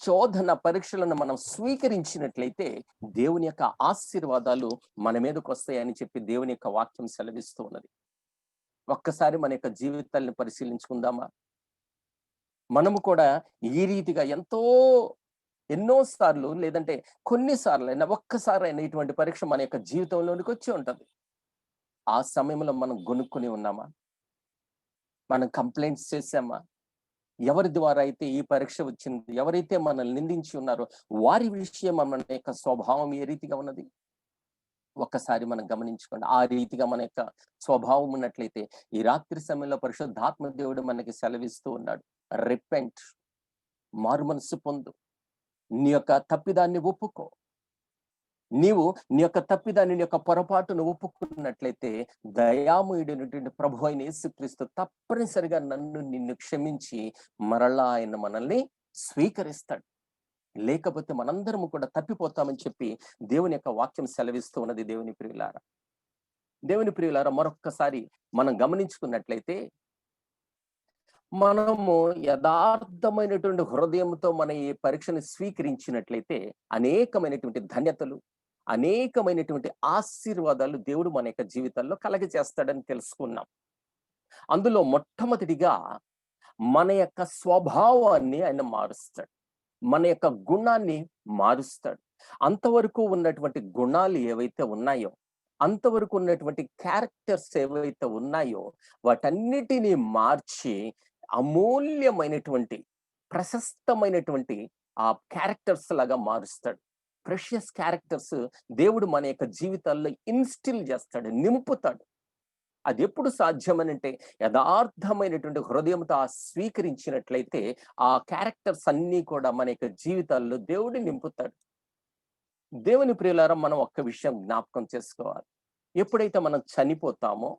శోధన పరీక్షలను మనం స్వీకరించినట్లయితే దేవుని యొక్క ఆశీర్వాదాలు మన మీదకి వస్తాయని చెప్పి దేవుని యొక్క వాక్యం సెలవిస్తూ ఉన్నది. ఒక్కసారి మన యొక్క జీవితాలను పరిశీలించుకుందామా? మనము కూడా ఈ రీతిగా ఎన్నో సార్లు లేదంటే కొన్నిసార్లు అయినా ఒక్కసారైనా ఇటువంటి పరీక్ష మన యొక్క జీవితంలోనికి వచ్చి ఉంటది. ఆ సమయంలో మనం గొనుక్కుని ఉన్నామా? మనం కంప్లైంట్స్ చేసామా? ఎవరి ద్వారా అయితే ఈ పరీక్ష వచ్చింది, ఎవరైతే మనల్ని నిందించి ఉన్నారో వారి విషయం మన యొక్క స్వభావం ఏ రీతిగా ఉన్నది ఒక్కసారి మనం గమనించుకోండి. ఆ రీతిగా మన యొక్క స్వభావం ఉన్నట్లయితే ఈ రాత్రి సమయంలో పరిశుద్ధాత్మ దేవుడు మనకి సెలవిస్తూ ఉన్నాడు, రిపెంట్, మారుమనస్సు పొందు, నీ యొక్క తప్పిదాన్ని ఒప్పుకో. నీవు నీ యొక్క తప్పిదాన్ని, నీ యొక్క పొరపాటును ఒప్పుకున్నట్లయితే దయామయుడైనటువంటి ప్రభు అయిన యేసుక్రీస్తు తప్పనిసరిగా నిన్ను క్షమించి మరలా ఆయన మనల్ని స్వీకరిస్తాడు. లేకపోతే మనందరము కూడా తప్పిపోతామని చెప్పి దేవుని యొక్క వాక్యం సెలవిస్తూ ఉన్నది. దేవుని ప్రియులారా మరొక్కసారి మనం గమనించుకున్నట్లయితే మనము యథార్థమైనటువంటి హృదయంతో మన ఈ పరీక్షను స్వీకరించినట్లయితే అనేకమైనటువంటి ధన్యతలు, అనేకమైనటువంటి ఆశీర్వాదాలు దేవుడు మన యొక్క జీవితాల్లో కలగజేస్తాడని తెలుసుకున్నాం. అందులో మొట్టమొదటిగా మన యొక్క స్వభావాన్ని ఆయన మారుస్తాడు, మన యొక్క గుణాన్ని మారుస్తాడు. అంతవరకు ఉన్నటువంటి గుణాలు ఏవైతే ఉన్నాయో, అంతవరకు ఉన్నటువంటి క్యారెక్టర్స్ ఏవైతే ఉన్నాయో వాటన్నిటినీ మార్చి అమూల్యమైనటువంటి ప్రశస్తమైనటువంటి ఆ క్యారెక్టర్స్ లాగా మారుస్తాడు. ప్రెషియస్ క్యారెక్టర్స్ దేవుడు మన యొక్క జీవితాల్లో ఇన్స్టిల్ చేస్తాడు, నింపుతాడు. అది ఎప్పుడు సాధ్యమనంటే యథార్థమైనటువంటి హృదయంతో స్వీకరించినట్లయితే ఆ క్యారెక్టర్స్ అన్నీ కూడా మన యొక్క జీవితాల్లో దేవుడు నింపుతాడు. దేవుని ప్రియులారా మనం ఒక్క విషయం జ్ఞాపకం చేసుకోవాలి. ఎప్పుడైతే మనం చనిపోతామో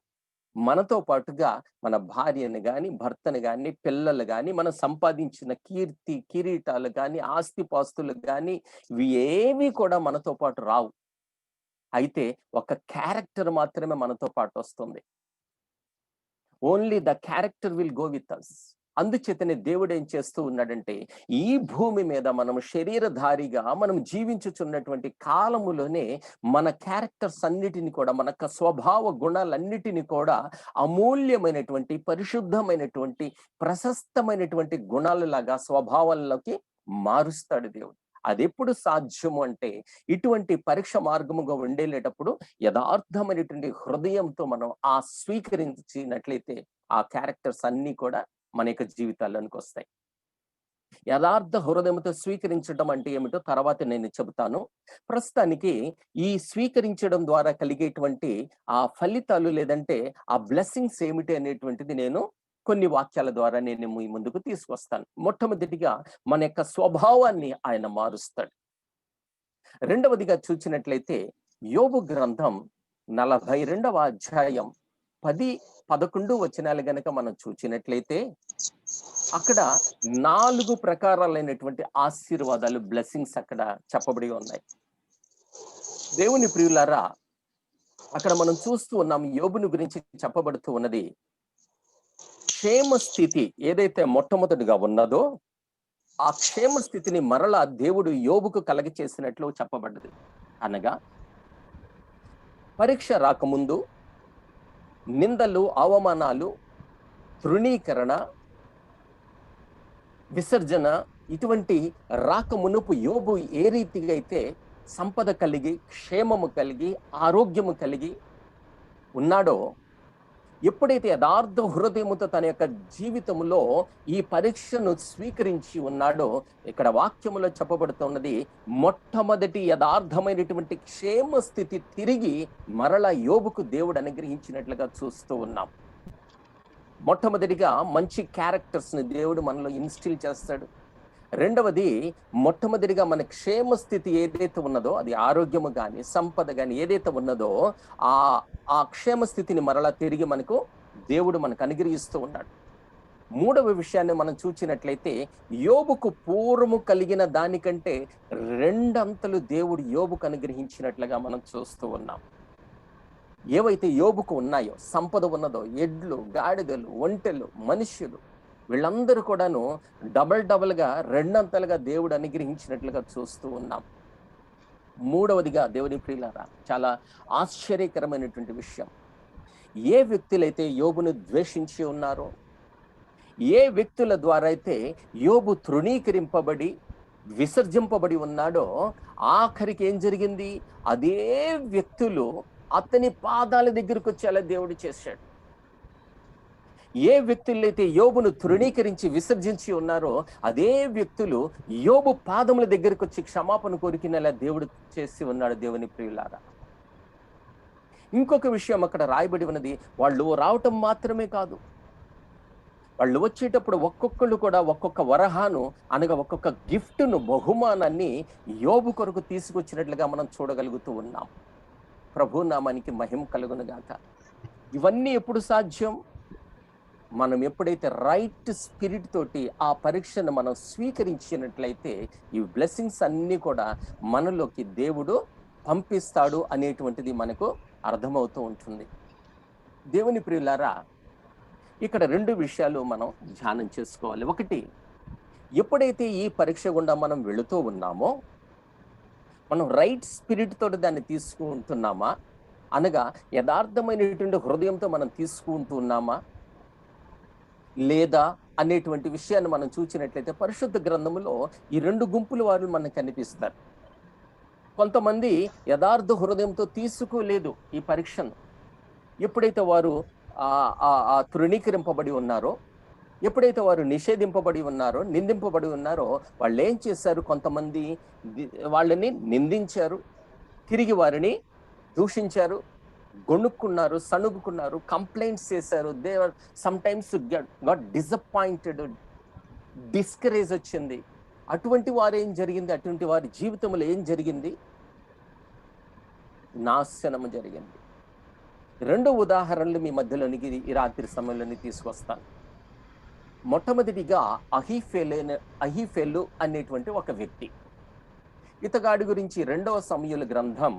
మనతో పాటుగా మన భార్యను గాని, భర్తను గాని, పిల్లలు గాని, మనం సంపాదించిన కిరీటాలు గాని, ఆస్తిపాస్తులు గాని ఇవి ఏవి కూడా మనతో పాటు రావు. అయితే ఒక క్యారెక్టర్ మాత్రమే మనతో పాటు వస్తుంది. Only the character will go with us. అందుచేతనే దేవుడు ఏం చేస్తూ ఉన్నాడంటే ఈ భూమి మీద మనం శరీరధారిగా మనం జీవించుచున్నటువంటి కాలములోనే మన క్యారెక్టర్స్ అన్నిటిని కూడా, మన స్వభావ గుణాలన్నిటిని కూడా అమూల్యమైనటువంటి, పరిశుద్ధమైనటువంటి, ప్రశస్తమైనటువంటి గుణాలలాగా స్వభావాల్లోకి మారుస్తాడు దేవుడు. అది ఎప్పుడు సాధ్యము అంటే ఇటువంటి పరీక్ష మార్గముగా ఉండేటప్పుడు యథార్థమైనటువంటి హృదయంతో మనం స్వీకరించినట్లయితే ఆ క్యారెక్టర్స్ అన్ని కూడా మన యొక్క జీవితాల్లోనికి వస్తాయి. యథార్థ హృదయంతో స్వీకరించడం అంటే ఏమిటో తర్వాత నేను చెబుతాను. ప్రస్తుతానికి ఈ స్వీకరించడం ద్వారా కలిగేటువంటి ఆ ఫలితాలు లేదంటే ఆ బ్లెస్సింగ్స్ ఏమిటి అనేటువంటిది నేను కొన్ని వాక్యాల ద్వారా నేను మీ ముందుకు తీసుకొస్తాను. మొట్టమొదటిగా మన యొక్క స్వభావాన్ని ఆయన మారుస్తాడు. రెండవదిగా చూసినట్లయితే యోబు గ్రంథం 42వ అధ్యాయం 10-11 వచనాలు గనక మనం చూసినట్లయితే అక్కడ 4 ప్రకారాలైనటువంటి ఆశీర్వాదాలు, బ్లెస్సింగ్స్ అక్కడ చెప్పబడి ఉన్నాయి. దేవుని ప్రియులారా అక్కడ మనం చూస్తూ ఉన్నాం, యోబుని గురించి చెప్పబడుతూ ఉన్నది. క్షేమ స్థితి ఏదైతే మొట్టమొదటిగా ఉన్నదో ఆ క్షేమ స్థితిని మరలా దేవుడు యోబుకు కలగ చేసినట్లు చెప్పబడ్డది. అనగా పరీక్ష రాకముందు నిందలు, అవమానాలు, తృణీకరణ, విసర్జన ఇటువంటి రాకమునుపు యోబు ఏ రీతిగా అయితే సంపద కలిగి, క్షేమము కలిగి, ఆరోగ్యము కలిగి ఉన్నాడో, ఎప్పుడైతే యథార్థ హృదయముతో తన యొక్క జీవితంలో ఈ పరీక్షను స్వీకరించి ఉన్నాడో ఇక్కడ వాక్యములో చెప్పబడుతున్నది మొట్టమొదటి యథార్థమైనటువంటి క్షేమ స్థితి తిరిగి మరలా యోబుకు దేవుడు అనుగ్రహించినట్లుగా చూస్తూ ఉన్నాం. మొట్టమొదటిగా మంచి క్యారెక్టర్స్ ని దేవుడు మనలో ఇన్స్టిల్ చేస్తాడు. రెండవది, మొట్టమొదటిగా మన క్షేమ స్థితి ఏదైతే ఉన్నదో అది ఆరోగ్యము కానీ, సంపద కానీ ఏదైతే ఉన్నదో ఆ క్షేమ స్థితిని మరలా తిరిగి మనకు దేవుడు మనకు అనుగ్రహిస్తూ ఉన్నాడు. మూడవ విషయాన్ని మనం చూచినట్లయితే యోబుకు పూర్వము కలిగిన దానికంటే 2 అంతలు దేవుడు యోబుకు అనుగ్రహించినట్లుగా మనం చూస్తూ ఉన్నాం. ఏవైతే యోబుకు ఉన్నాయో, సంపద ఉన్నదో, ఎడ్లు, గాడిదలు, ఒంటెలు, మనుష్యులు, వీళ్ళందరూ కూడాను డబల్గా 2 అంతలుగా దేవుడు అనుగ్రహించినట్లుగా చూస్తూ ఉన్నాం. మూడవదిగా దేవుని ప్రియులారా, చాలా ఆశ్చర్యకరమైనటువంటి విషయం, ఏ వ్యక్తులైతే యోబును ద్వేషించి ఉన్నారో, ఏ వ్యక్తుల ద్వారా అయితే యోబు తృణీకరింపబడి విసర్జింపబడి ఉన్నాడో, ఆఖరికి ఏం జరిగింది? అదే వ్యక్తులు అతని పాదాల దగ్గరకు వచ్చేలా దేవుడు చేశాడు. ఏ వ్యక్తులైతే యోబును తృణీకరించి విసర్జించి ఉన్నారో అదే వ్యక్తులు యోబు పాదముల దగ్గరకు వచ్చి క్షమాపణ కోరికినలా దేవుడు చేసి ఉన్నాడు. దేవుని ప్రియులారా, ఇంకొక విషయం అక్కడ రాయబడి ఉన్నది, వాళ్ళు రావటం మాత్రమే కాదు, వాళ్ళు వచ్చేటప్పుడు ఒక్కొక్కళ్ళు కూడా ఒక్కొక్క వరహాను అనగా ఒక్కొక్క గిఫ్ట్ను, బహుమానాన్ని యోబు కొరకు తీసుకొచ్చినట్లుగా మనం చూడగలుగుతూ ఉన్నాం. ప్రభు నామానికి మహిమ కలుగును గాక. ఇవన్నీ ఎప్పుడు సాధ్యం? మనం ఎప్పుడైతే రైట్ స్పిరిట్ తోటి ఆ పరీక్షను మనం స్వీకరించినట్లయితే ఈ బ్లెస్సింగ్స్ అన్నీ కూడా మనలోకి దేవుడు పంపిస్తాడు అనేటువంటిది మనకు అర్థమవుతూ ఉంటుంది. దేవుని ప్రియులారా, ఇక్కడ 2 విషయాలు మనం ధ్యానం చేసుకోవాలి. ఒకటి, ఎప్పుడైతే ఈ పరీక్ష గుండా మనం వెళుతూ ఉన్నామో మనం రైట్ స్పిరిట్ తోటి దాన్ని తీసుకుంటున్నామా, అనగా యథార్థమైనటువంటి హృదయంతో మనం తీసుకుంటున్నామా లేదా అనేటువంటి విషయాన్ని మనం చూసినట్లయితే పరిశుద్ధ గ్రంథములో ఈ 2 గుంపుల వారు మనకు కనిపిస్తారు. కొంతమంది యథార్థ హృదయంతో తీసుకోలేదు ఈ పరీక్షను. ఎప్పుడైతే వారు తృణీకరింపబడి ఉన్నారో, ఎప్పుడైతే వారు నిషేధింపబడి ఉన్నారో, నిందింపబడి ఉన్నారో, వాళ్ళు ఏం చేశారు? కొంతమంది వాళ్ళని నిందించారు, తిరిగి వారిని దూషించారు, గొణుక్కున్నారు, సణుగుకున్నారు, కంప్లైంట్స్ చేశారు. They are sometimes got disappointed, discourage వచ్చింది. అటువంటి వారు ఏం జరిగింది? అటువంటి వారి జీవితంలో ఏం జరిగింది? నాశనము జరిగింది. 2 ఉదాహరణలు మీ మధ్యలోనికి ఈ రాత్రి సమయంలోని తీసుకొస్తాను. మొట్టమొదటిగా అహీఫెలు అనేటువంటి ఒక వ్యక్తి. ఇతగాడి గురించి 2వ సమూయేలు గ్రంథం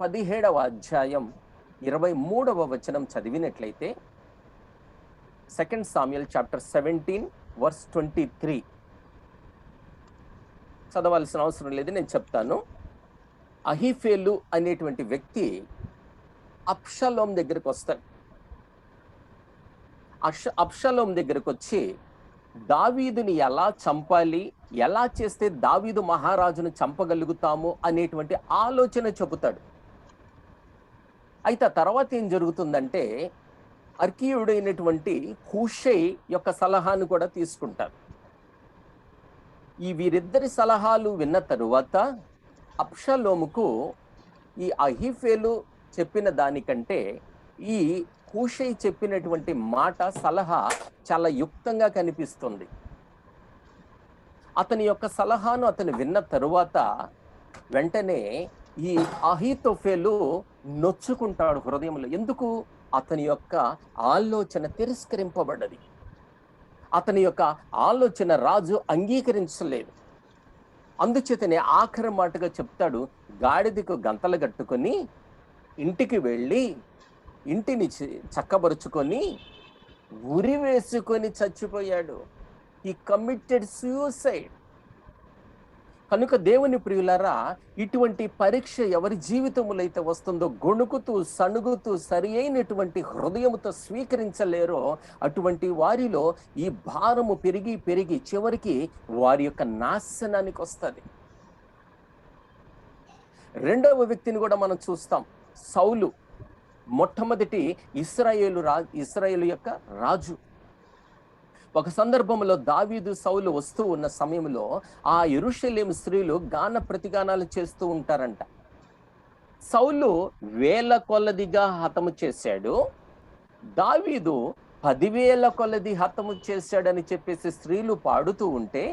17వ అధ్యాయం 23వ వచనం చదివినట్లయితే, 2 Samuel chapter 17 verse 23 చదవాల్సిన అవసరం లేదు, నేను చెప్తాను. అహీఫెలు అనేటువంటి వ్యక్తి అబ్షలోం దగ్గరకు వస్తాడు. అబ్షలోం దగ్గరకు వచ్చి దావీదుని ఎలా చంపాలి, ఎలా చేస్తే దావీదు మహారాజును చంపగలుగుతాము అనేటువంటి ఆలోచన చెబుతాడు. అయితే తర్వాత ఏం జరుగుతుందంటే, అర్కీయుడైనటువంటి హూషై యొక్క సలహాను కూడా తీసుకుంటారు. ఈ వీరిద్దరి సలహాలు విన్న తరువాత అబ్షలోముకు ఈ అహీఫెలు చెప్పిన దానికంటే ఈ హూషై చెప్పినటువంటి మాట, సలహా చాలా యుక్తంగా కనిపిస్తుంది. అతని యొక్క సలహాను అతను విన్న తరువాత వెంటనే ఈ అహీతోఫెలు నొచ్చుకుంటాడు హృదయంలో. ఎందుకు? అతని యొక్క ఆలోచన తిరస్కరింపబడ్డది. అతని యొక్క ఆలోచన రాజు అంగీకరించలేదు. అందుచేతనే ఆఖరి మాటగా చెప్తాడు, గాడిదకు గంతలు కట్టుకొని ఇంటికి వెళ్ళి ఇంటిని చక్కబరుచుకొని ఉరి వేసుకొని చచ్చిపోయాడు. He committed suicide. కనుక దేవుని ప్రియులారా, ఇటువంటి పరీక్ష ఎవరి జీవితములో అయితే వస్తుందో, గొణుకుతూ సణుగుతూ సరి అయినటువంటి హృదయముతో స్వీకరించలేరో అటువంటి వారిలో ఈ భారము పెరిగి పెరిగి చివరికి వారి యొక్క నాశనానికి వస్తుంది. 2వ వ్యక్తిని కూడా మనం చూస్తాం, సౌలు. మొట్టమొదటి ఇశ్రాయేలు యొక్క రాజు. ఒక సందర్భంలో దావీదు సౌలు వస్తూ ఉన్న సమయంలో ఆ యెరూషలేము స్త్రీలు గాన ప్రతిగానాలు చేస్తూ ఉంటారంట. సౌలు 1000 కొలదిగా హతము చేశాడు, దావీదు 10,000 కొలది హతము చేశాడని చెప్పేసి స్త్రీలు పాడుతూ ఉంటే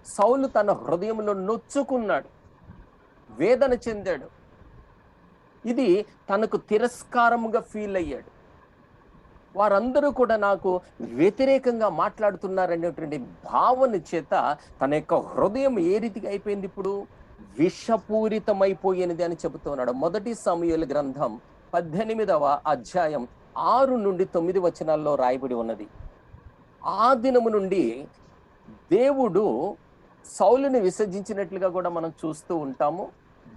సౌలు తన హృదయంలో నొచ్చుకున్నాడు, వేదన చెందాడు. ఇది తనకు తిరస్కారముగా ఫీల్ అయ్యాడు. వారందరూ కూడా నాకు వ్యతిరేకంగా మాట్లాడుతున్నారనేటువంటి భావన చేత తన యొక్క హృదయం ఏ రీతిగా అయిపోయింది? ఇప్పుడు విషపూరితమైపోయినది అని చెబుతున్నాడు. 1 సమూయేలు గ్రంథం 18వ అధ్యాయం 6 నుండి 9 వచనాల్లో రాయబడి ఉన్నది. ఆ దినము నుండి దేవుడు సౌలుని విసర్జించినట్లుగా కూడా మనం చూస్తూ ఉంటాము.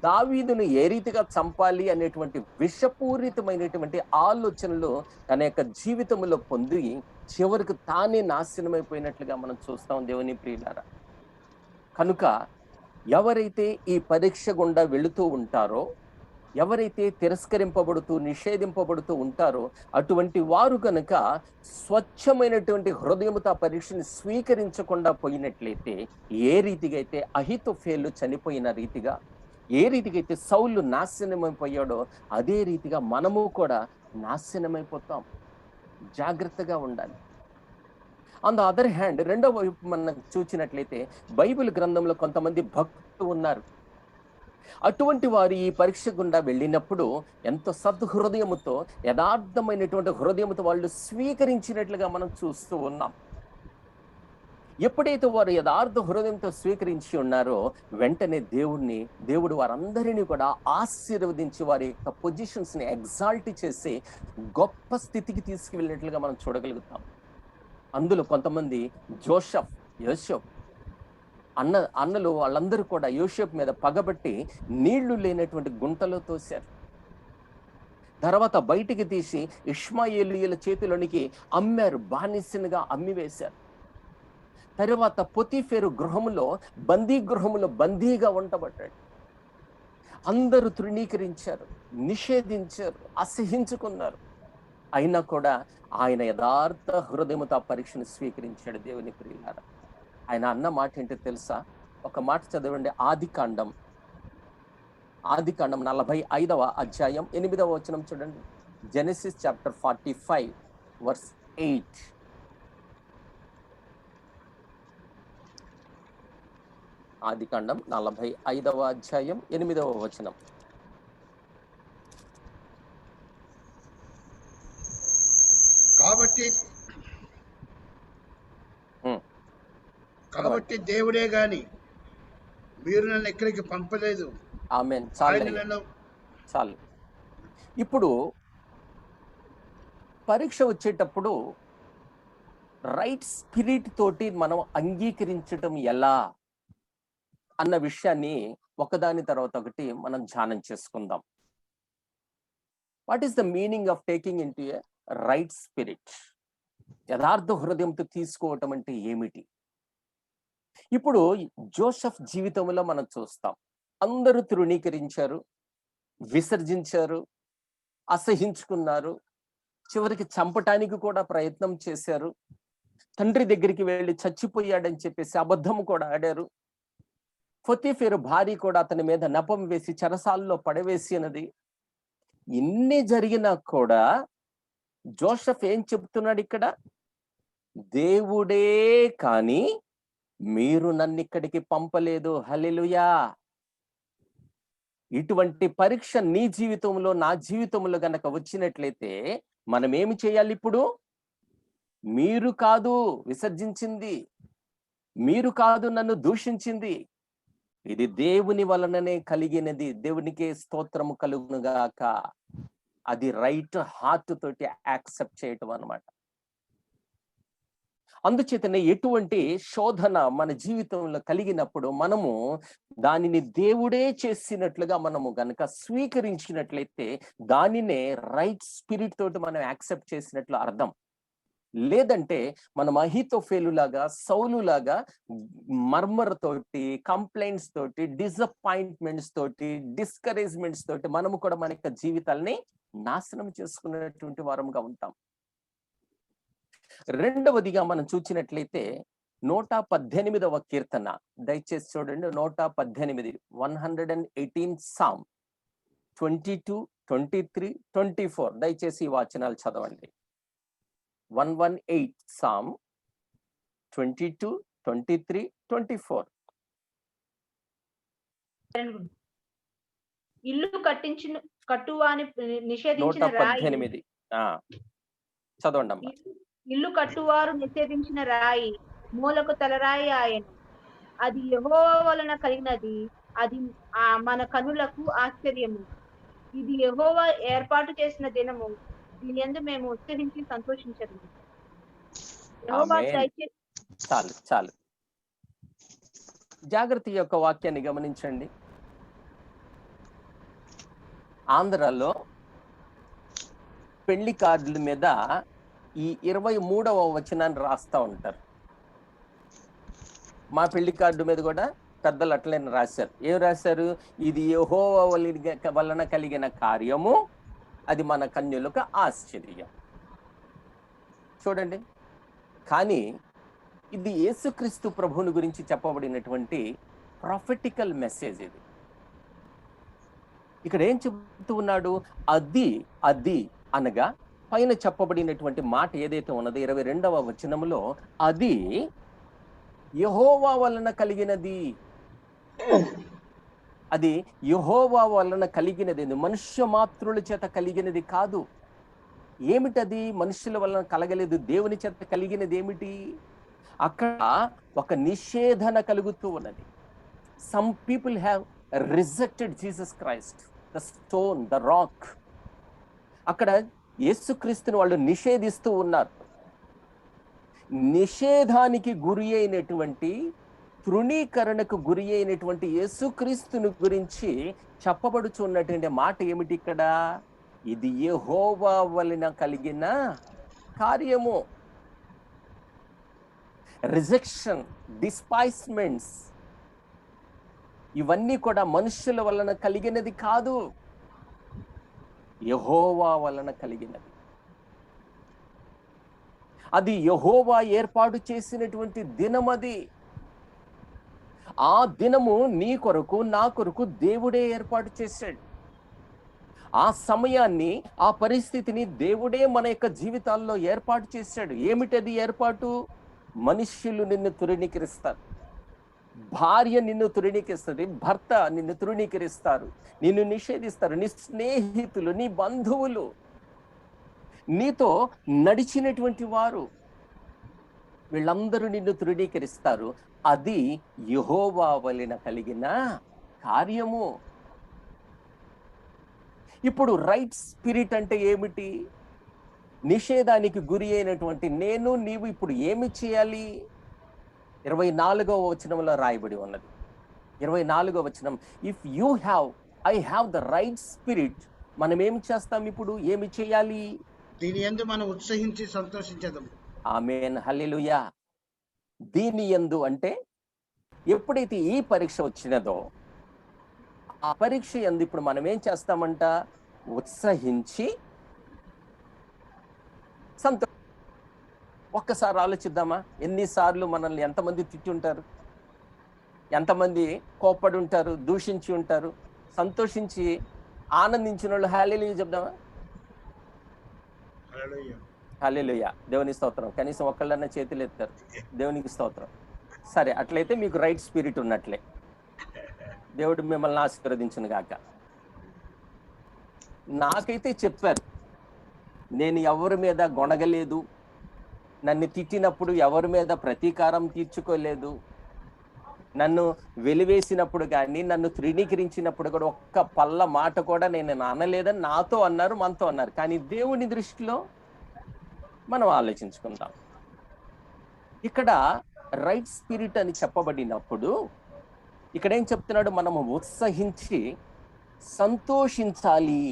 దావీదును ఏ రీతిగా చంపాలి అనేటువంటి విషపూరితమైనటువంటి ఆలోచనలు తన యొక్క జీవితంలో పొంది చివరికి తానే నాశనమైపోయినట్లుగా మనం చూస్తాం దేవుని ప్రియులారా. కనుక ఎవరైతే ఈ పరీక్ష గుండా వెళుతూ ఉంటారో, ఎవరైతే తిరస్కరింపబడుతూ నిషేధింపబడుతూ ఉంటారో అటువంటి వారు కనుక స్వచ్ఛమైనటువంటి హృదయముతో ఆ పరీక్షని స్వీకరించకుండా పోయినట్లయితే, ఏ రీతిగా అయితే అహితోఫేలు చనిపోయిన రీతిగా, ఏ రీతిగా అయితే సౌలు నాశనమైపోయాడో అదే రీతిగా మనము కూడా నాశనమైపోతాం. జాగ్రత్తగా ఉండాలి. ఆన్ ద అదర్ హ్యాండ్, రెండవ వైపు మనం చూసినట్లయితే బైబిల్ గ్రంథంలో కొంతమంది భక్తులు ఉన్నారు. అటువంటి వారు ఈ పరీక్ష గుండా వెళ్ళినప్పుడు ఎంతో సద్హృదయముతో, యథార్థమైనటువంటి హృదయముతో వాళ్ళు స్వీకరించినట్లుగా మనం చూస్తూ ఉన్నాం. ఎప్పుడైతే వారు యథార్థ హృదయంతో స్వీకరించి ఉన్నారో వెంటనే దేవుడు వారందరినీ కూడా ఆశీర్వదించి వారి యొక్క పొజిషన్స్ ని ఎగ్జాల్ట్ చేసి గొప్ప స్థితికి తీసుకువెళ్ళినట్లుగా మనం చూడగలుగుతాం. అందులో కొంతమంది యోసేపు అన్నలు వాళ్ళందరూ కూడా యోసేపు మీద పగబట్టి నీళ్లు లేనటువంటి గుంటలో తోశారు. తర్వాత బయటికి తీసి ఇష్మాయేలీయుల చేతిలోనికి అమ్మారు, బానిసనుగా అమ్మివేశారు. తర్వాత పొతీఫెరు గృహములో బందీగా ఉండబడ్డాడు. అందరూ తృణీకరించారు, నిషేధించారు, అసహించుకున్నారు. అయినా కూడా ఆయన యథార్థ హృదయముతో ఆ పరీక్షను స్వీకరించాడు. దేవుని ప్రియులారా, ఆయన అన్న మాట ఏంటో తెలుసా? ఒక మాట చదవండి. ఆదికాండం 45వ అధ్యాయం 8వ వచనం చూడండి. Genesis chapter 45 verse 8. ఆదికాండం 45వ అధ్యాయం 8వ వచనం. కాబట్టి దేవుడే గాని మీరు నన్ను ఎక్కడికి పంపలేదు. ఆమేన్. చాలు. ఇప్పుడు పరీక్ష వచ్చేటప్పుడు రైట్ స్పిరిట్ తోటి మనం అంగీకరించటం ఎలా అన్న విషయాన్ని ఒకదాని తర్వాత ఒకటి మనం ధ్యానం చేసుకుందాం. What is the meaning of taking in to a right spirit? యథార్థ హృదయంతో తీసుకోవటం అంటే ఏమిటి? ఇప్పుడు జోసెఫ్ జీవితంలో మనం చూస్తాం. అందరూ తృణీకరించారు, విసర్జించారు, అసహించుకున్నారు, చివరికి చంపటానికి కూడా ప్రయత్నం చేశారు. తండ్రి దగ్గరికి వెళ్ళి చచ్చిపోయాడని చెప్పేసి అబద్ధం కూడా ఆడారు. పొతీఫెరు భార్య కూడా అతని మీద నెపం వేసి చెరసాలలో పడవేసి అన్నది. ఇన్ని జరిగినా కూడా జోసెఫ్ ఏం చెప్తున్నాడు ఇక్కడ? దేవుడే కానీ మీరు నన్ను ఇక్కడికి పంపలేదు. హల్లెలూయా. ఇటువంటి పరీక్ష నీ జీవితంలో, నా జీవితంలో గనక వచ్చినట్లయితే మనం ఏమి చేయాలి? ఇప్పుడు మీరు కాదు విసర్జించింది, మీరు కాదు నన్ను దూషించింది, ఇది దేవుని వలననే కలిగినది. దేవునికే స్తోత్రము కలుగునుగాక. అది రైట్ హార్ట్ తోటి యాక్సెప్ట్ చేయటం అన్నమాట. అందుచేతనే ఎటువంటి శోధన మన జీవితంలో కలిగినప్పుడు మనము దానిని దేవుడే చేసినట్లుగా మనము గనక స్వీకరించినట్లయితే దానినే రైట్ స్పిరిట్ తోటి మనం యాక్సెప్ట్ చేసినట్లు అర్థం. లేదంటే మనం అహితోఫేలులాగా, సౌలులాగా మర్మర్ తోటి, కంప్లైంట్స్ తోటి, డిసప్పాయింట్మెంట్స్ తోటి, డిస్కరేజ్మెంట్స్ తోటి మనము కూడా మన యొక్క జీవితాల్ని నాశనం చేసుకునేటువంటి వారముగా ఉంటాం. రెండవదిగా మనం చూసినట్లయితే 118వ కీర్తన, దయచేసి చూడండి. 118, 118 సామ్ 22, 23, 24. దయచేసి ఈ వచనాలు చదవండి. 118 సామ్ 22, 23, 24. ఇల్లు కట్టువాని నిషేధించిన రాయి 118. చదవండి అమ్మా. ఇల్లు కట్టువారు నిషేధించిన రాయి మూలకు తలరాయి ఆయను. అది యెహోవా వలన కలిగినది, అది మన కనులకు ఆశ్చర్యము. ఇది యెహోవా ఏర్పాటు చేసిన దినము, దీని యందు మేము ఉత్సహించి సంతోషించదు. చాలు చాలు. జాగ్రత్త యొక్క వాక్యాన్ని గమనించండి. ఆంధ్రాలో పెళ్లి కార్డుల మీద ఈ 23వ వచనాన్ని రాస్తా ఉంటారు. మా పెళ్లి కార్డు మీద కూడా పెద్దలు అట్లనే రాశారు. ఏం రాశారు? ఇది యెహోవా వలన కలిగిన కార్యము, అది మన కన్యలకు ఆశ్చర్యం. చూడండి, కానీ ఇది యేసుక్రీస్తు ప్రభువుని గురించి చెప్పబడినటువంటి ప్రాఫెటికల్ మెసేజ్. ఇది ఇక్కడ ఏం చెబుతూ ఉన్నాడు? అది అనగా పైన చెప్పబడినటువంటి మాట ఏదైతే ఉన్నదో 22వ వచనములో, అది యెహోవా వలన కలిగినది. అది యెహోవా వలన కలిగినది, మనుష్య మాత్రుల చేత కలిగినది కాదు. ఏమిటది? మనుషుల వలన కలగలేదు, దేవుని చేత కలిగినది ఏమిటి? అక్కడ ఒక నిషేధన కలుగుతూ ఉన్నది. Some people have rejected Jesus Christ, the stone, the rock. అక్కడ యేసుక్రీస్తుని వాళ్ళు నిషేధిస్తూ ఉన్నారు. నిషేధానికి గురి అయినటువంటి, తృణీకరణకు గురి అయినటువంటి యేసుక్రీస్తుని గురించి చెప్పబడుచున్నటువంటి మాట ఏమిటి ఇక్కడ? ఇది యెహోవా వలన కలిగిన కార్యము. రిజెక్షన్, డిస్పైస్మెంట్స్, ఇవన్నీ కూడా మనుషుల వలన కలిగినది కాదు, యెహోవా వలన కలిగినది. అది యెహోవా ఏర్పాటు చేసినటువంటి దినమది. ఆ దినము నీ కొరకు, నా కొరకు దేవుడే ఏర్పాటు చేశాడు. ఆ సమయాన్ని, ఆ పరిస్థితిని దేవుడే మన యొక్క జీవితాల్లో ఏర్పాటు చేశాడు. ఏమిటది ఏర్పాటు? మనుష్యులు నిన్ను తృణీకరిస్తారు, భార్య నిన్ను తృణీకరిస్తుంది, భర్త నిన్ను తృణీకరిస్తారు, నిన్ను నిషేధిస్తారు. నీ స్నేహితులు, నీ బంధువులు, నీతో నడిచినటువంటి వారు, వీళ్ళందరూ నిన్ను తృణీకరిస్తారు. అది యెహోవా వలన కలిగిన కార్యము. ఇప్పుడు రైట్ స్పిరిట్ అంటే ఏమిటి? నిషేధానికి గురి అయినటువంటి నేను, నీవు ఇప్పుడు ఏమి చేయాలి? 24వ వచనంలో రాయబడి ఉన్నది. 24వ వచనం, if you have, I have the right spirit. మనం ఏమి చేస్తాం ఇప్పుడు? ఏమి చేయాలి? దీని యందు మనం ఉత్సహించి సంతోషించదాం. ఆమేన్, హల్లెలూయా. దీని యందు అంటే ఎప్పుడైతే ఈ పరీక్ష వచ్చినదో, ఆ పరీక్ష యందు ఇప్పుడు మనం ఏం చేస్తామంట? ఉత్సహించి ఒక్కసారి ఆలోచిద్దామా? ఎన్నిసార్లు మనల్ని ఎంతమంది తిట్టి ఉంటారు, ఎంతమంది కోప్పడి ఉంటారు, దూషించి ఉంటారు. సంతోషించి ఆనందించిన వాళ్ళు హల్లెలూయా చెప్దామా? హల్లెలూయా, దేవుని స్తోత్రం. కనీసం ఒక్కళ్ళన్నా చేతులు ఎత్తారు. దేవునికి స్తోత్రం. సరే, అట్లయితే మీకు రైట్ స్పిరిట్ ఉన్నట్లే. దేవుడు మిమ్మల్ని ఆశీర్వదించును గాక. నాకైతే చెప్పారు, నేను ఎవరి మీద గొణగలేదు, నన్ను తిట్టినప్పుడు ఎవరి మీద ప్రతీకారం తీర్చుకోలేదు, నన్ను వెలివేసినప్పుడు కానీ, నన్ను తృణీకరించినప్పుడు కూడా ఒక్క పల్ల మాట కూడా నేను అనలేదని నాతో అన్నారు, మనతో అన్నారు. కానీ దేవుని దృష్టిలో మనం ఆలోచించుకుందాం. ఇక్కడ రైట్ స్పిరిట్ అని చెప్పబడినప్పుడు ఇక్కడ ఏం చెప్తున్నాడు? మనము ఉత్సహించి సంతోషించాలి.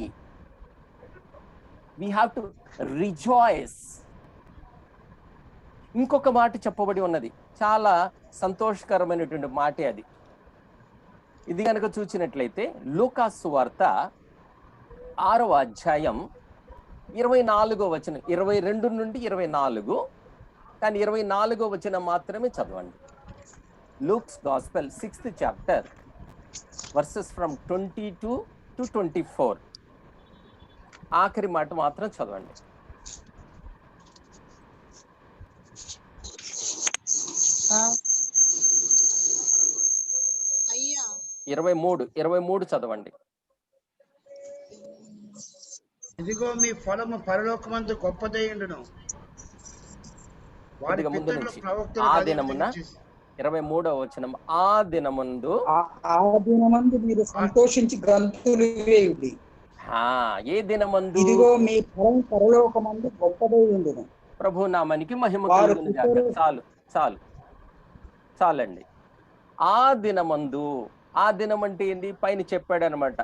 we have to rejoice. ఇంకొక మాట చెప్పబడి ఉన్నది, చాలా సంతోషకరమైనటువంటి మాటే అది. ఇది కనుక చూసినట్లయితే లూకాసు సువార్త 6వ అధ్యాయం 24వ వచనం, 22 నుండి 24, కానీ 24వ వచనం మాత్రమే చదవండి. Luke's gospel 6th chapter verses from 22 to 24. ఆఖరి మాట మాత్రం చదవండి. 23 చదవండి. ఇదిగో మీ ఫలము పరలోకమందు గొప్పదయ్యుండును. వారి కొద్దిగా ముందు పితరుల నుంచి ప్రవక్తలకు ఆ అదే దినమున విధంగా చేసి 23వ వచనం, ఆ దినమందు ఆ దినమందు మీరు సంతోషించి గంతులు వేయుడి. ఏ దినమందు? ఇదిగో మీ ఫలం పరలోకమందు గొప్పదై ఉండును. ప్రభు నామానికి మహిమ వారు కలుగును గాక. చాలు చాలు చాలండి. ఆ దినమందు, ఆ దినం అంటే ఏంటి? పైన చెప్పాడు అనమాట.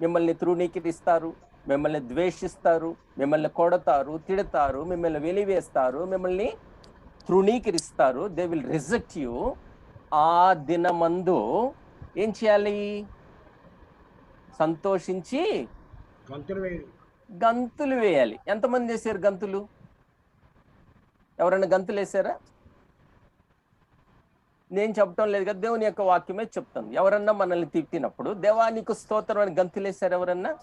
మిమ్మల్ని తృణీకరిస్తారు, మిమ్మల్ని ద్వేషిస్తారు, మిమ్మల్ని కొడతారు, తిడతారు, మిమ్మల్ని వెలివేస్తారు, మిమ్మల్ని తృణీకరిస్తారు. They will reject you. ఆ దినమందు ఏం చేయాలి? సంతోషించి గంతులు వేయాలి. ఎంతమంది వేసారు గంతులు? ఎవరైనా గంతులు వేసారా? నేను చెప్పడం లేదు కదా, దేవుని యొక్క వాక్యమే చెప్తాను. ఎవరన్నా మనల్ని తిట్టినప్పుడు దేవానికి స్తోత్రం అని గంతులేశారు ఎవరన్నా?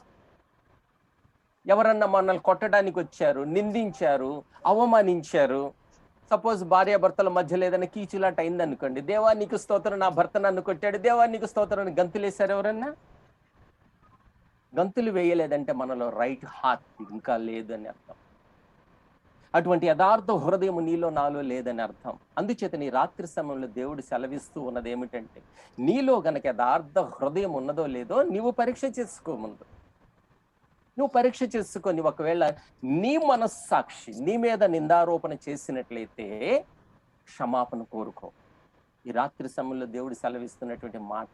ఎవరన్నా మనల్ని కొట్టడానికి వచ్చారు, నిందించారు, అవమానించారు. సపోజ్ భార్యాభర్తల మధ్యలో ఏదైనా కీచులాట అయింది అనుకోండి, దేవానికి స్తోత్రం, నా భర్త నన్ను కొట్టాడు, దేవానికి స్తోత్రం అని గంతులేశారు ఎవరన్నా? గంతులు వేయలేదంటే మనలో రైట్ హార్ట్ ఇంకా లేదని అర్థం. అటువంటి యథార్థ హృదయం నీలో నాలో లేదని అర్థం. అందుచేత నీ రాత్రి సమయంలో దేవుడు సెలవిస్తూ ఉన్నది ఏమిటంటే, నీలో గనక యథార్థ హృదయం ఉన్నదో లేదో నీవు పరీక్ష చేసుకో. ముందు నువ్వు పరీక్ష చేసుకొని ఒకవేళ నీ మనస్సాక్షి నీ మీద నిందారోపణ చేసినట్లయితే క్షమాపణ కోరుకో. ఈ రాత్రి సమయంలో దేవుడు సెలవిస్తున్నటువంటి మాట.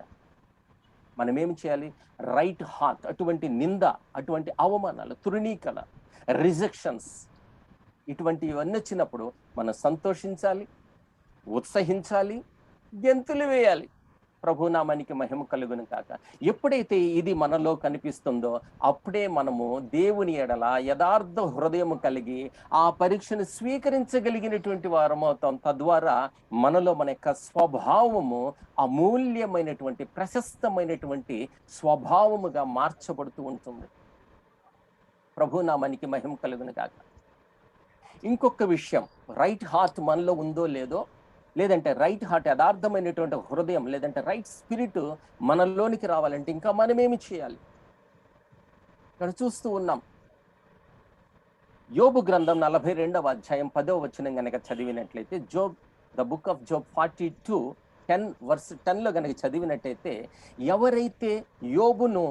మనం ఏమి చేయాలి? Right heart. అటువంటి నింద, అటువంటి అవమానాలు, తృణీకరణ, రిజెక్షన్స్, ఇటువంటివన్నీ వచ్చినప్పుడు మనం సంతోషించాలి, ఉత్సహించాలి, గెంతులు వేయాలి. ప్రభునామానికి మహిమ కలుగును కాక. ఎప్పుడైతే ఇది మనలో కనిపిస్తుందో అప్పుడే మనము దేవుని ఎడల యథార్థ హృదయం కలిగి ఆ పరీక్షను స్వీకరించగలిగినటువంటి వారం అవుతాం. తద్వారా మనలో మన యొక్క స్వభావము అమూల్యమైనటువంటి ప్రశస్తమైనటువంటి స్వభావముగా మార్చబడుతూ ఉంటుంది. ప్రభునామానికి మహిమ కలుగును కాక. ఇంకొక విషయం, రైట్ హార్ట్ మనలో ఉందో లేదో, లేదంటే రైట్ హార్ట్ యథార్థమైనటువంటి హృదయం, లేదంటే రైట్ స్పిరిట్ మనలోనికి రావాలంటే ఇంకా మనమేమి చేయాలి? ఇక్కడ చూస్తూ ఉన్నాం. యోబు గ్రంథం 42వ అధ్యాయం 10వ వచనం గనక చదివినట్లయితే, Job, the book of Job 42:10 గనక చదివినట్టయితే, ఎవరైతే యోబును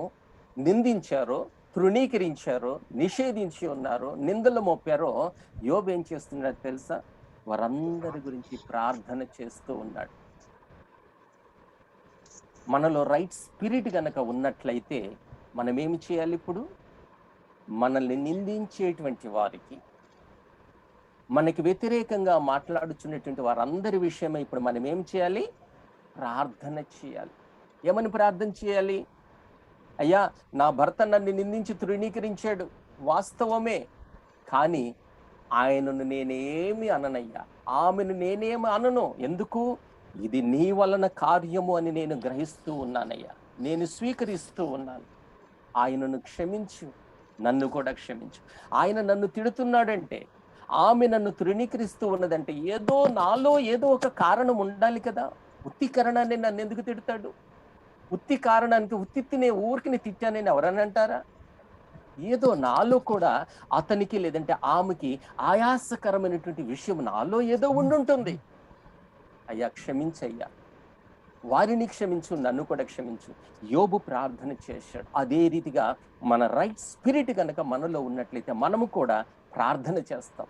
నిందించారో, తృణీకరించారో, నిషేధించి ఉన్నారో, నిందలు మోపారో, యోబు ఏం చేస్తున్నాడో తెలుసా? వారందరి గురించి ప్రార్థన చేస్తూ ఉన్నాడు. మనలో రైట్ స్పిరిట్ గనక ఉన్నట్లయితే మనం ఏమి చేయాలి? ఇప్పుడు మనల్ని నిందించేటువంటి వారికి, మనకి వ్యతిరేకంగా మాట్లాడుచున్నటువంటి వారందరి విషయమై ఇప్పుడు మనం ఏం చేయాలి? ప్రార్థన చేయాలి. ఏమని ప్రార్థన చేయాలి? అయ్యా, నా భర్త నన్ను నిందించి తృణీకరించాడు, వాస్తవమే, కానీ ఆయనను నేనేమి అననయ్యా, ఆమెను నేనేమి అనను. ఎందుకు? ఇది నీ వలన కార్యము అని నేను గ్రహిస్తూ ఉన్నానయ్యా, నేను స్వీకరిస్తూ ఉన్నాను. ఆయనను క్షమించు, నన్ను కూడా క్షమించు. ఆయన నన్ను తిడుతున్నాడంటే, ఆమె నన్ను తృణీకరిస్తూ ఉన్నదంటే ఏదో నాలో ఏదో ఒక కారణం ఉండాలి కదా. ఉత్తి కారణాన్ని నన్ను ఎందుకు తిడతాడు? ఉత్తి కారణానికి ఉత్తినే ఊరికి తిట్టానని ఎవరని అంటారా? ఏదో నాలో కూడా అతనికి లేదంటే ఆమెకి ఆయాసకరమైనటువంటి విషయం నాలో ఏదో ఉండుంటుంది. అయ్యా క్షమించయ్యా, వారిని క్షమించు, నన్ను కూడా క్షమించు. యోబు ప్రార్థన చేశాడు. అదే రీతిగా మన రైట్ స్పిరిట్ కనుక మనలో ఉన్నట్లయితే మనము కూడా ప్రార్థన చేస్తాం.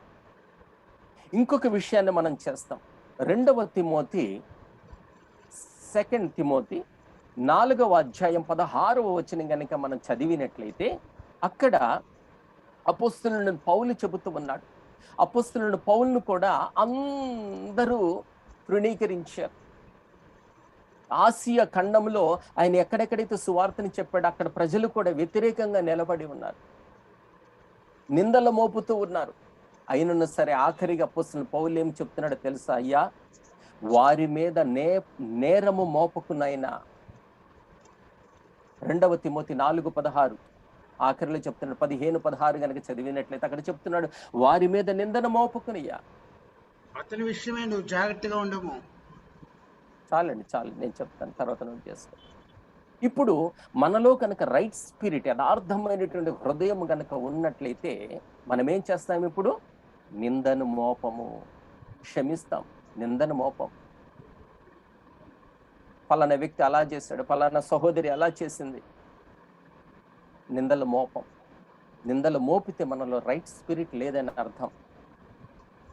ఇంకొక విషయాన్ని మనం చేస్తాం. 2వ తిమోతి 2 తిమోతి 4వ అధ్యాయం 16వ వచనం కనుక మనం చదివినట్లయితే అక్కడ అపోస్తలుని పౌలు చెబుతూ ఉన్నాడు. అపోస్తలుని పౌలును కూడా అందరూ తృణీకరించారు. ఆసియా ఖండంలో ఆయన ఎక్కడెక్కడైతే సువార్తని చెప్పాడో అక్కడ ప్రజలు కూడా వ్యతిరేకంగా నిలబడి ఉన్నారు, నిందలు మోపుతూ ఉన్నారు. అయినను సరే ఆఖరిగా అపోస్తలుని పౌలు ఏం చెప్తున్నాడో తెలుసా? అయ్యా, వారి మీద నేరము మోపకునైనా, 2వ తిమోతి 4:16 ఆఖరిలో చెప్తున్నాడు. 15-16 కనుక చదివినట్లయితే అక్కడ చెప్తున్నాడు, వారి మీద నిందన మోపకునయ్యా, అతని విషయమే నువ్వు జాగ్రత్తగా ఉండము. చాలండి, చాలు, నేను చెప్తాను, తర్వాత నువ్వు చేసుకో. ఇప్పుడు మనలో కనుక రైట్ స్పిరిట్, యథార్థమైనటువంటి హృదయం కనుక ఉన్నట్లయితే మనం ఏం చేస్తాం? ఇప్పుడు నిందను మోపము, క్షమిస్తాం, నిందను మోపం. ఫలానా వ్యక్తి అలా చేశాడు, ఫలానా సహోదరి అలా చేసింది, నిందలు మోపం. నిందలు మోపితే మనలో రైట్ స్పిరిట్ లేదని అర్థం.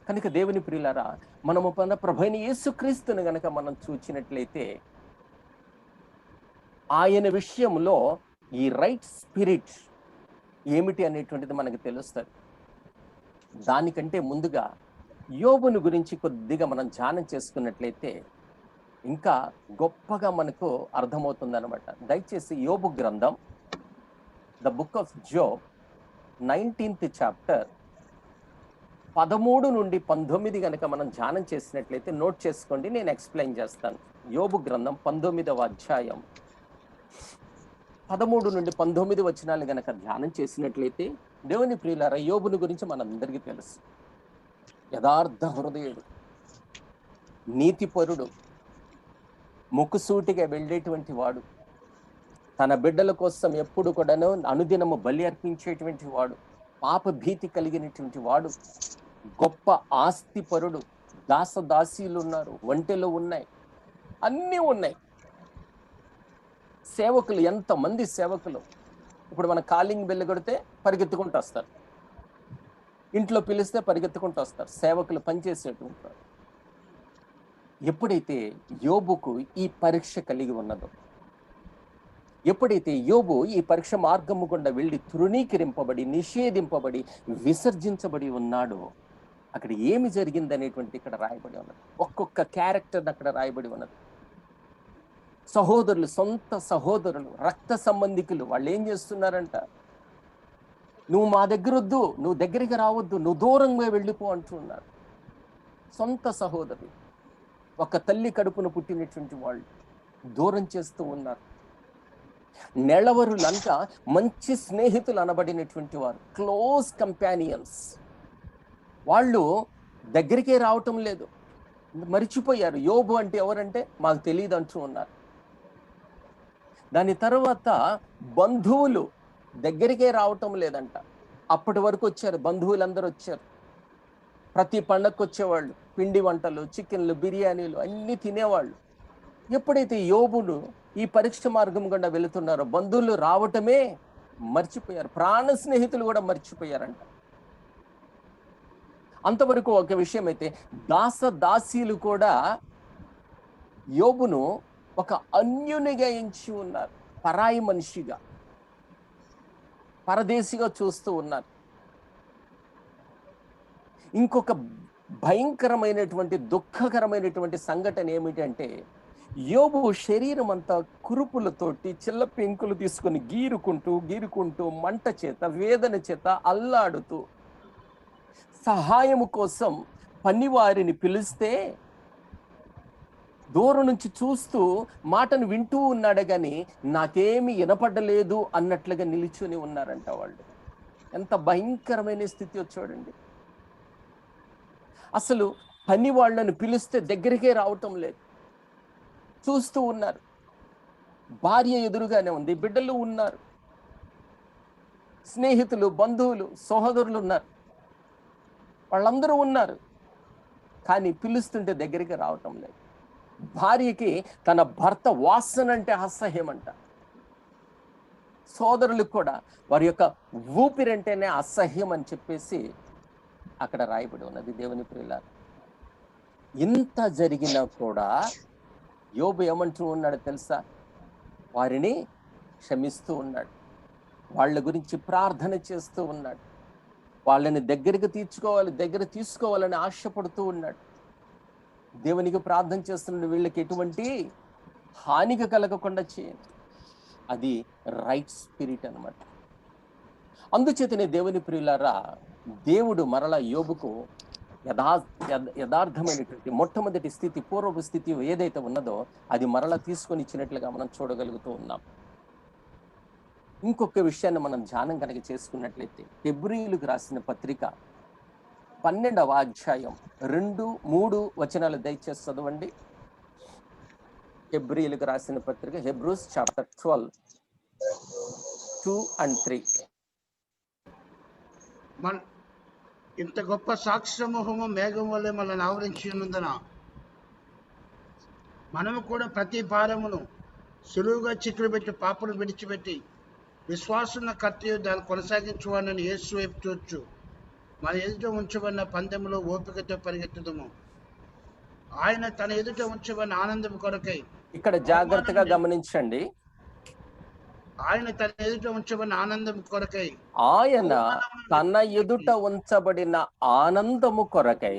కనుక దేవుని ప్రియులారా, మనము ప్రభువైన యేసుక్రీస్తుని గనక మనం చూచినట్లయితే ఆయన విషయంలో ఈ రైట్ స్పిరిట్ ఏమిటి అనేటువంటిది మనకు తెలుస్తుంది. దానికంటే ముందుగా యోబుని గురించి కొద్దిగా మనం ధ్యానం చేసుకున్నట్లయితే ఇంకా గొప్పగా మనకు అర్థమవుతుంది అనమాట. దయచేసి యోబు గ్రంథం, the book of Job 19th chapter 13 నుండి 19 కనుక మనం ధ్యానం చేసినట్లయితే నోట్ చేసుకోండి, నేను ఎక్స్ప్లెయిన్ చేస్తాను. యోబు గ్రంథం 19వ అధ్యాయం 13 నుండి 19 వచనాలు గనక ధ్యానం చేసినట్లయితే, దేవుని ప్రియులారా, యోబుని గురించి మనందరికీ తెలుసు. యథార్థ హృదయుడు, నీతిపరుడు, ముక్కుసూటిగా వెళ్ళేటువంటి వాడు, తన బిడ్డల కోసం ఎప్పుడు కూడాను అనుదినము బలి అర్పించేటువంటి వాడు, పాప భీతి కలిగినటువంటి వాడు, గొప్ప ఆస్తిపరుడు, దాసదాసీలు ఉన్నారు, ఒంటెలు ఉన్నాయి, అన్నీ ఉన్నాయి. సేవకులు, ఎంతమంది సేవకులు! ఇప్పుడు మన కాలింగ్ బెల్ కొడితే పరిగెత్తుకుంటూ వస్తారు, ఇంట్లో పిలిస్తే పరిగెత్తుకుంటూ వస్తారు, సేవకులు పనిచేసేటువంటి. ఎప్పుడైతే యోబుకు ఈ పరీక్ష కలిగి ఉన్నదో, ఎప్పుడైతే యోబు ఈ పరీక్ష మార్గము గుండా వెళ్ళి తృణీకరింపబడి, నిషేధింపబడి, విసర్జించబడి ఉన్నాడో, అక్కడ ఏమి జరిగింది అనేటువంటి ఇక్కడ రాయబడి ఉన్నది. ఒక్కొక్క క్యారెక్టర్ అక్కడ రాయబడి ఉన్నది. సహోదరులు, సొంత సహోదరులు, రక్త సంబంధికులు, వాళ్ళు ఏం చేస్తున్నారంట? నువ్వు మా దగ్గర వద్దు, నువ్వు దగ్గరికి రావద్దు, నువ్వు దూరంగా వెళ్ళిపో అంటున్నారు. సొంత సహోదరులు, ఒక తల్లి కడుపును పుట్టినటువంటి వాళ్ళు దూరం చేస్తూ ఉన్నారు. నెలవరులంతా మంచి స్నేహితులు అనబడినటువంటి వారు, క్లోజ్ కంపానియన్స్, వాళ్ళు దగ్గరికే రావటం లేదు, మరిచిపోయారు. యోబు అంటే ఎవరంటే మాకు తెలియదు అంటూ ఉన్నారు. దాని తర్వాత బంధువులు దగ్గరికే రావటం లేదంట. అప్పటి వరకు వచ్చారు, బంధువులందరూ వచ్చారు, ప్రతి పండగకు వచ్చేవాళ్ళు, పిండి వంటలు, చికెన్లు, బిర్యానీలు అన్నీ తినేవాళ్ళు. ఎప్పుడైతే యోబును ఈ పరీక్ష మార్గం గుండా వెళుతున్నారో బంధువులు రావటమే మర్చిపోయారు, ప్రాణ స్నేహితులు కూడా మర్చిపోయారంట. అంతవరకు ఒక విషయం అయితే, దాసదాసీలు కూడా యోబును ఒక అన్యునిగా ఎంచి ఉన్నారు, పరాయి మనిషిగా, పరదేశిగా చూస్తూ ఉన్నారు. ఇంకొక భయంకరమైనటువంటి, దుఃఖకరమైనటువంటి సంఘటన ఏమిటంటే, యోబు శరీరం అంతా కురుపులతోటి, చిల్ల పెంకులు తీసుకొని గీరుకుంటూ మంట చేత, వేదన చేత అల్లాడుతూ, సహాయము కోసం పనివారిని పిలిస్తే దూరం నుంచి చూస్తూ మాటను వింటూ ఉన్నాడు, కానీ నాకేమి వినపడలేదు అన్నట్లుగా నిలుచుని ఉన్నారంట వాళ్ళు. ఎంత భయంకరమైన స్థితి చూడండి. అసలు పని వాళ్ళను పిలిస్తే దగ్గరికే రావటం లేదు, చూస్తూ ఉన్నారు. భార్య ఎదురుగానే ఉంది, బిడ్డలు ఉన్నారు, స్నేహితులు, బంధువులు, సహోదరులు ఉన్నారు, వాళ్ళందరూ ఉన్నారు, కానీ పిలుస్తుంటే దగ్గరికి రావటం లేదు. భార్యకి తన భర్త వాసన అంటే అసహ్యం అంట. సోదరులకు కూడా వారి యొక్క ఊపిరంటేనే అసహ్యం అని చెప్పేసి అక్కడ రాయబడి ఉన్నది. దేవుని ప్రియులారా, ఇంత జరిగినా కూడా యోబు ఏమంటూ ఉన్నాడు తెలుసా? వారిని క్షమిస్తూ ఉన్నాడు, వాళ్ళ గురించి ప్రార్థన చేస్తూ ఉన్నాడు, వాళ్ళని దగ్గర తీసుకోవాలని ఆశపడుతూ ఉన్నాడు. దేవునికి ప్రార్థన చేస్తున్నాడు, వీళ్ళకి ఎటువంటి హానికి కలగకుండా చేయండి. అది రైట్ స్పిరిట్ అన్నమాట. అందుచేతనే దేవుని ప్రియులారా, దేవుడు మరలా యోబుకు యథార్థమైనటువంటి మొట్టమొదటి స్థితి, పూర్వపు స్థితి ఏదైతే ఉన్నదో అది మరలా తీసుకొని ఇచ్చినట్లుగా మనం చూడగలుగుతూ ఉన్నాం. ఇంకొక విషయాన్ని మనం ధ్యానం కనుక చేసుకున్నట్లయితే, హెబ్రీయులకు రాసిన పత్రిక 12వ అధ్యాయం 2-3 వచనాలు దయచేసి చదవండి. హెబ్రీయులకు రాసిన పత్రిక హెబ్రూస్ చాప్టర్ 12 2 and 3. మన ఇంత గొప్ప సాక్షి సమూహము మేఘం వల్లే మనల్ని ఆవరించి ఉన్నందున మనము కూడా ప్రతి భారమును సులువుగా చిక్కులు పెట్టి పాపను విడిచిపెట్టి విశ్వాసున్న కర్తయు దాన్ని కొనసాగించువానని యేసు వైపు చూచు మన ఎదుట ఉంచబడిన పందెములో ఓపికతో పరిగెత్తుదము. ఆయన తన ఎదుట ఉంచబడిన ఆనందం కొరకై, ఇక్కడ జాగ్రత్తగా గమనించండి, ఆయన తన ఎదుట ఉంచబడిన ఆనందం కొరకై, ఆయన తన ఎదుట ఉంచబడిన ఆనందము కొరకై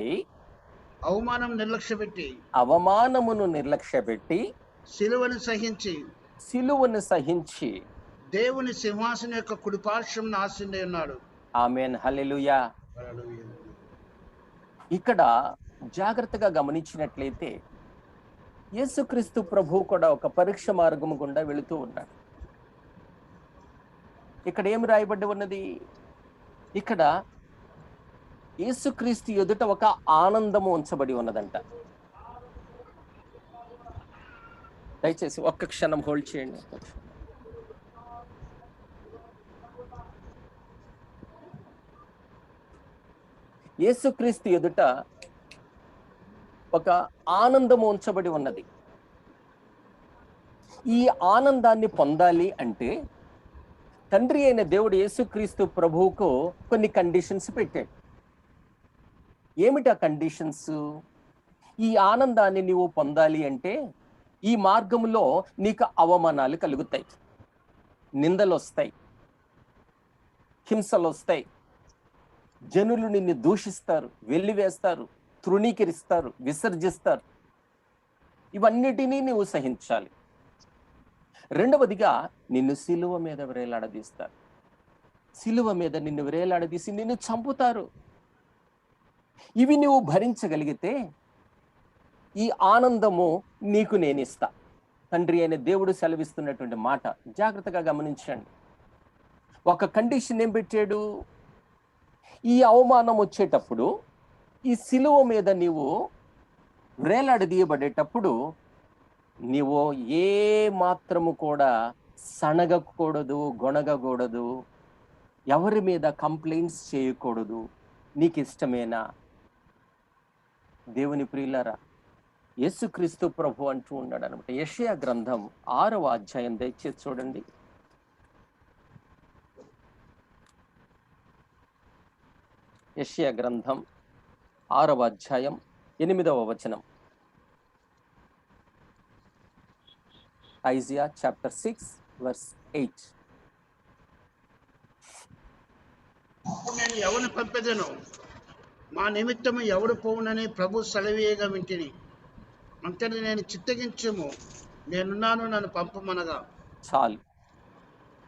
అవమానం నిర్లక్ష్యపెట్టి అవమానమును నిర్లక్ష్యపెట్టి సిలువను సహించి దేవుని సింహాసనం యొక్క కుడిపార్శ్వం ఆసీనుడై ఉన్నాడు. ఆమేన్, హల్లెలూయా. ఇక్కడ జాగ్రత్తగా గమనించినట్లయితే యేసుక్రీస్తు ప్రభు కూడా ఒక పరీక్ష మార్గము గుండా వెళుతూ ఉన్నాడు. ఇక్కడ ఏమి రాయబడి ఉన్నది? ఇక్కడ యేసుక్రీస్తు ఎదుట ఒక ఆనందము ఉంచబడి ఉన్నదంట. దయచేసి ఒక్క క్షణం హోల్డ్ చేయండి. యేసుక్రీస్తు ఎదుట ఒక ఆనందము ఉంచబడి ఉన్నది. ఈ ఆనందాన్ని పొందాలి అంటే తండ్రి అయిన దేవుడు యేసుక్రీస్తు ప్రభువుకు కొన్ని కండిషన్స్ పెట్టాడు. ఏమిటి ఆ కండిషన్స్? ఈ ఆనందాన్ని నీవు పొందాలి అంటే ఈ మార్గంలో నీకు అవమానాలు కలుగుతాయి, నిందలు వస్తాయి, హింసలు వస్తాయి, జనులు నిన్ను దూషిస్తారు, వెల్లివేస్తారు, తృణీకరిస్తారు, విసర్జిస్తారు. ఇవన్నిటినీ నీవు సహించాలి. రెండవదిగా నిన్ను సిలువ మీద వేలాడదీస్తారు. సిలువ మీద నిన్ను వేలాడదీసి నిన్ను చంపుతారు. ఇవి నువ్వు భరించగలిగితే ఈ ఆనందము నీకు నేను ఇస్తా. తండ్రి అయిన దేవుడు సెలవిస్తున్నటువంటి మాట జాగ్రత్తగా గమనించండి. ఒక కండిషన్ ఏం పెట్టాడు? ఈ అవమానం వచ్చేటప్పుడు, ఈ సిలువ మీద నీవు వేలాడదీయబడేటప్పుడు నీవు ఏ మాత్రము కూడా సనగకూడదు, గొణగకూడదు, ఎవరి మీద కంప్లైంట్స్ చేయకూడదు. నీకు ఇష్టమేనా? దేవుని ప్రియులారా, యేసుక్రీస్తు ప్రభు అంటూ ఉన్నాడు అనమాట. యెషయా గ్రంథం 6వ అధ్యాయం దయచేసి చూడండి. యెషయా గ్రంథం 6వ అధ్యాయం 8వ వచనం. Isaiah chapter 6 verse 8. నేను ఎవరిని పంపెదను, మా నిమిత్తము ఎవడు పోవునని ప్రభు సెలవీయగా వింటిని. అంతని నేను చిత్తగించము, నేనున్నాను, నన్ను పంపమనగా. చాలు.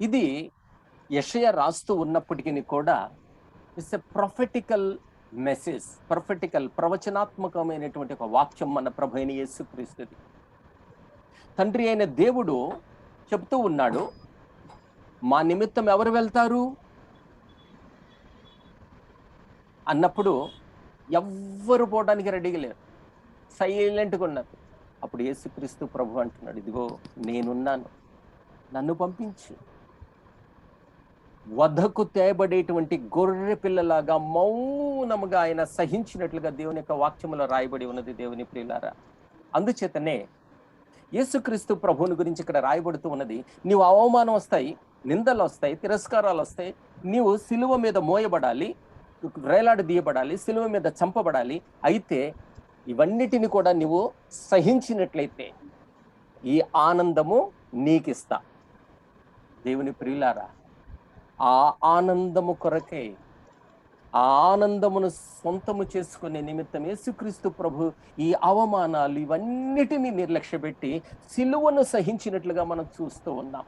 ఇది యెషయా రాస్తూ ఉన్నప్పటికీ కూడా ఇట్స్ ఎ ప్రొఫెటికల్ మెసేజ్, ప్రవచనాత్మకమైనటువంటి ఒక వాక్యం మన ప్రభు అయిన యేసుక్రీస్తుది. తండ్రి అయిన దేవుడు చెప్తూ ఉన్నాడు, మా నిమిత్తం ఎవరు వెళ్తారు అన్నప్పుడు ఎవ్వరు పోవడానికి రెడీగా లేరు, సైలెంట్గా ఉన్నారు. అప్పుడు యేసుక్రీస్తు ప్రభు అంటున్నాడు, ఇదిగో నేనున్నాను, నన్ను పంపించు. వధకు తేబడేటువంటి గొర్రె పిల్లలాగా మౌనముగా ఆయన సహించినట్లుగా దేవుని యొక్క వాక్యములో రాయబడి ఉన్నది. దేవుని ప్రియులారా, అందుచేతనే యేసుక్రీస్తు ప్రభువుని గురించి ఇక్కడ రాయబడుతూ ఉన్నది. నీవు అవమానం వస్తాయి, నిందలు వస్తాయి, తిరస్కారాలు వస్తాయి, నీవు సిలువ మీద మోయబడాలి, వేలాడదీయబడాలి, సిలువ మీద చంపబడాలి. అయితే ఇవన్నిటిని కూడా నువ్వు సహించినట్లయితే ఈ ఆనందము నీకిస్తా. దేవుని ప్రియులారా, ఆ ఆనందము కొరకే, ఆ ఆనందమును సొంతము చేసుకునే నిమిత్తం యేసుక్రీస్తు ప్రభు ఈ అవమానాలు ఇవన్నిటినీ నిర్లక్ష్యపెట్టి సిలువను సహించినట్లుగా మనం చూస్తూ ఉన్నాం.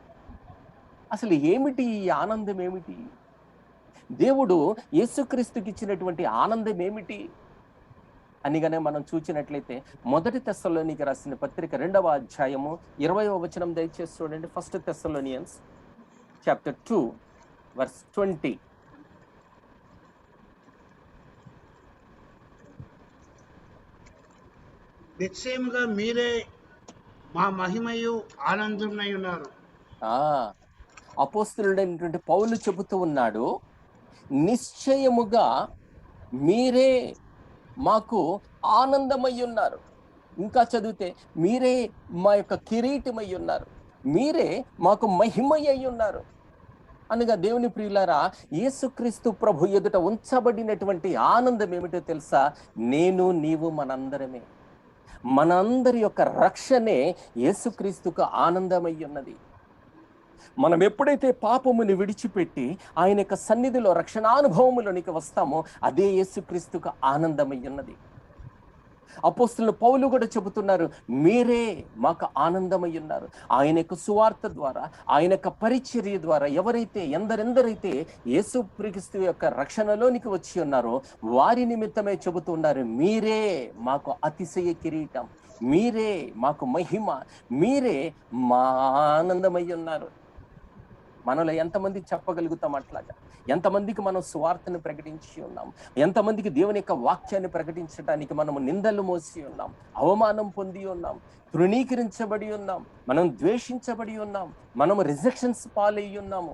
అసలు ఏమిటి ఈ ఆనందం? ఏమిటి దేవుడు యేసుక్రీస్తుకి ఇచ్చినటువంటి ఆనందం ఏమిటి అనిగానే మనం చూచినట్లయితే 1 తెస్సలోనికి రాసిన పత్రిక 2వ అధ్యాయము 20వ వచనం దయచేసి చూడండి. 1 Thessalonians chapter 2 verse 20. నిశ్చయముగా మీరే మా మహిమయు ఆనందమునై ఉన్నారు. అపోస్తలుడైనటువంటి పౌలు చెబుతూ ఉన్నాడు, నిశ్చయముగా మీరే మాకు ఆనందమై ఉన్నారు. ఇంకా చదివితే మీరే మా యొక్క కిరీటమై ఉన్నారు, మీరే మాకు మహిమయ్య ఉన్నారు అనగా దేవుని ప్రియులారా, యేసుక్రీస్తు ప్రభు ఎదుట ఉంచబడినటువంటి ఆనందం ఏమిటో తెలుసా? నేను నీవు మనందరమే. మనందరి యొక్క రక్షణే యేసుక్రీస్తుకు ఆనందమై ఉన్నది. మనం ఎప్పుడైతే పాపముని విడిచిపెట్టి ఆయన యొక్క సన్నిధిలో రక్షణానుభవములోనికి వస్తామో అదే యేసుక్రీస్తుకు ఆనందమై ఉన్నది. అపోస్తలుడు పౌలు కూడా చెబుతున్నారు, మీరే మాకు ఆనందమై ఉన్నారు. ఆయన యొక్క సువార్త ద్వారా, ఆయన యొక్క పరిచర్య ద్వారా ఎందరెందరైతే యేసుక్రీస్తు యొక్క రక్షణలోనికి వచ్చి ఉన్నారో వారి నిమిత్తమే చెబుతున్నారు, మీరే మాకు అతిశయ కిరీటం, మీరే మాకు మహిమ, మీరే మా ఆనందమై ఉన్నారు. మనలో ఎంతమందికి చెప్పగలుగుతాం అట్లాగా? ఎంతమందికి మనం సువార్తను ప్రకటించి ఉన్నాం? ఎంతమందికి దేవుని యొక్క వాక్యాన్ని ప్రకటించడానికి మనము నిందలు మోసి ఉన్నాం, అవమానం పొంది ఉన్నాం, తృణీకరించబడి ఉన్నాం, మనం ద్వేషించబడి ఉన్నాం, మనము రిజెక్షన్స్ పాలయ్యి ఉన్నాము.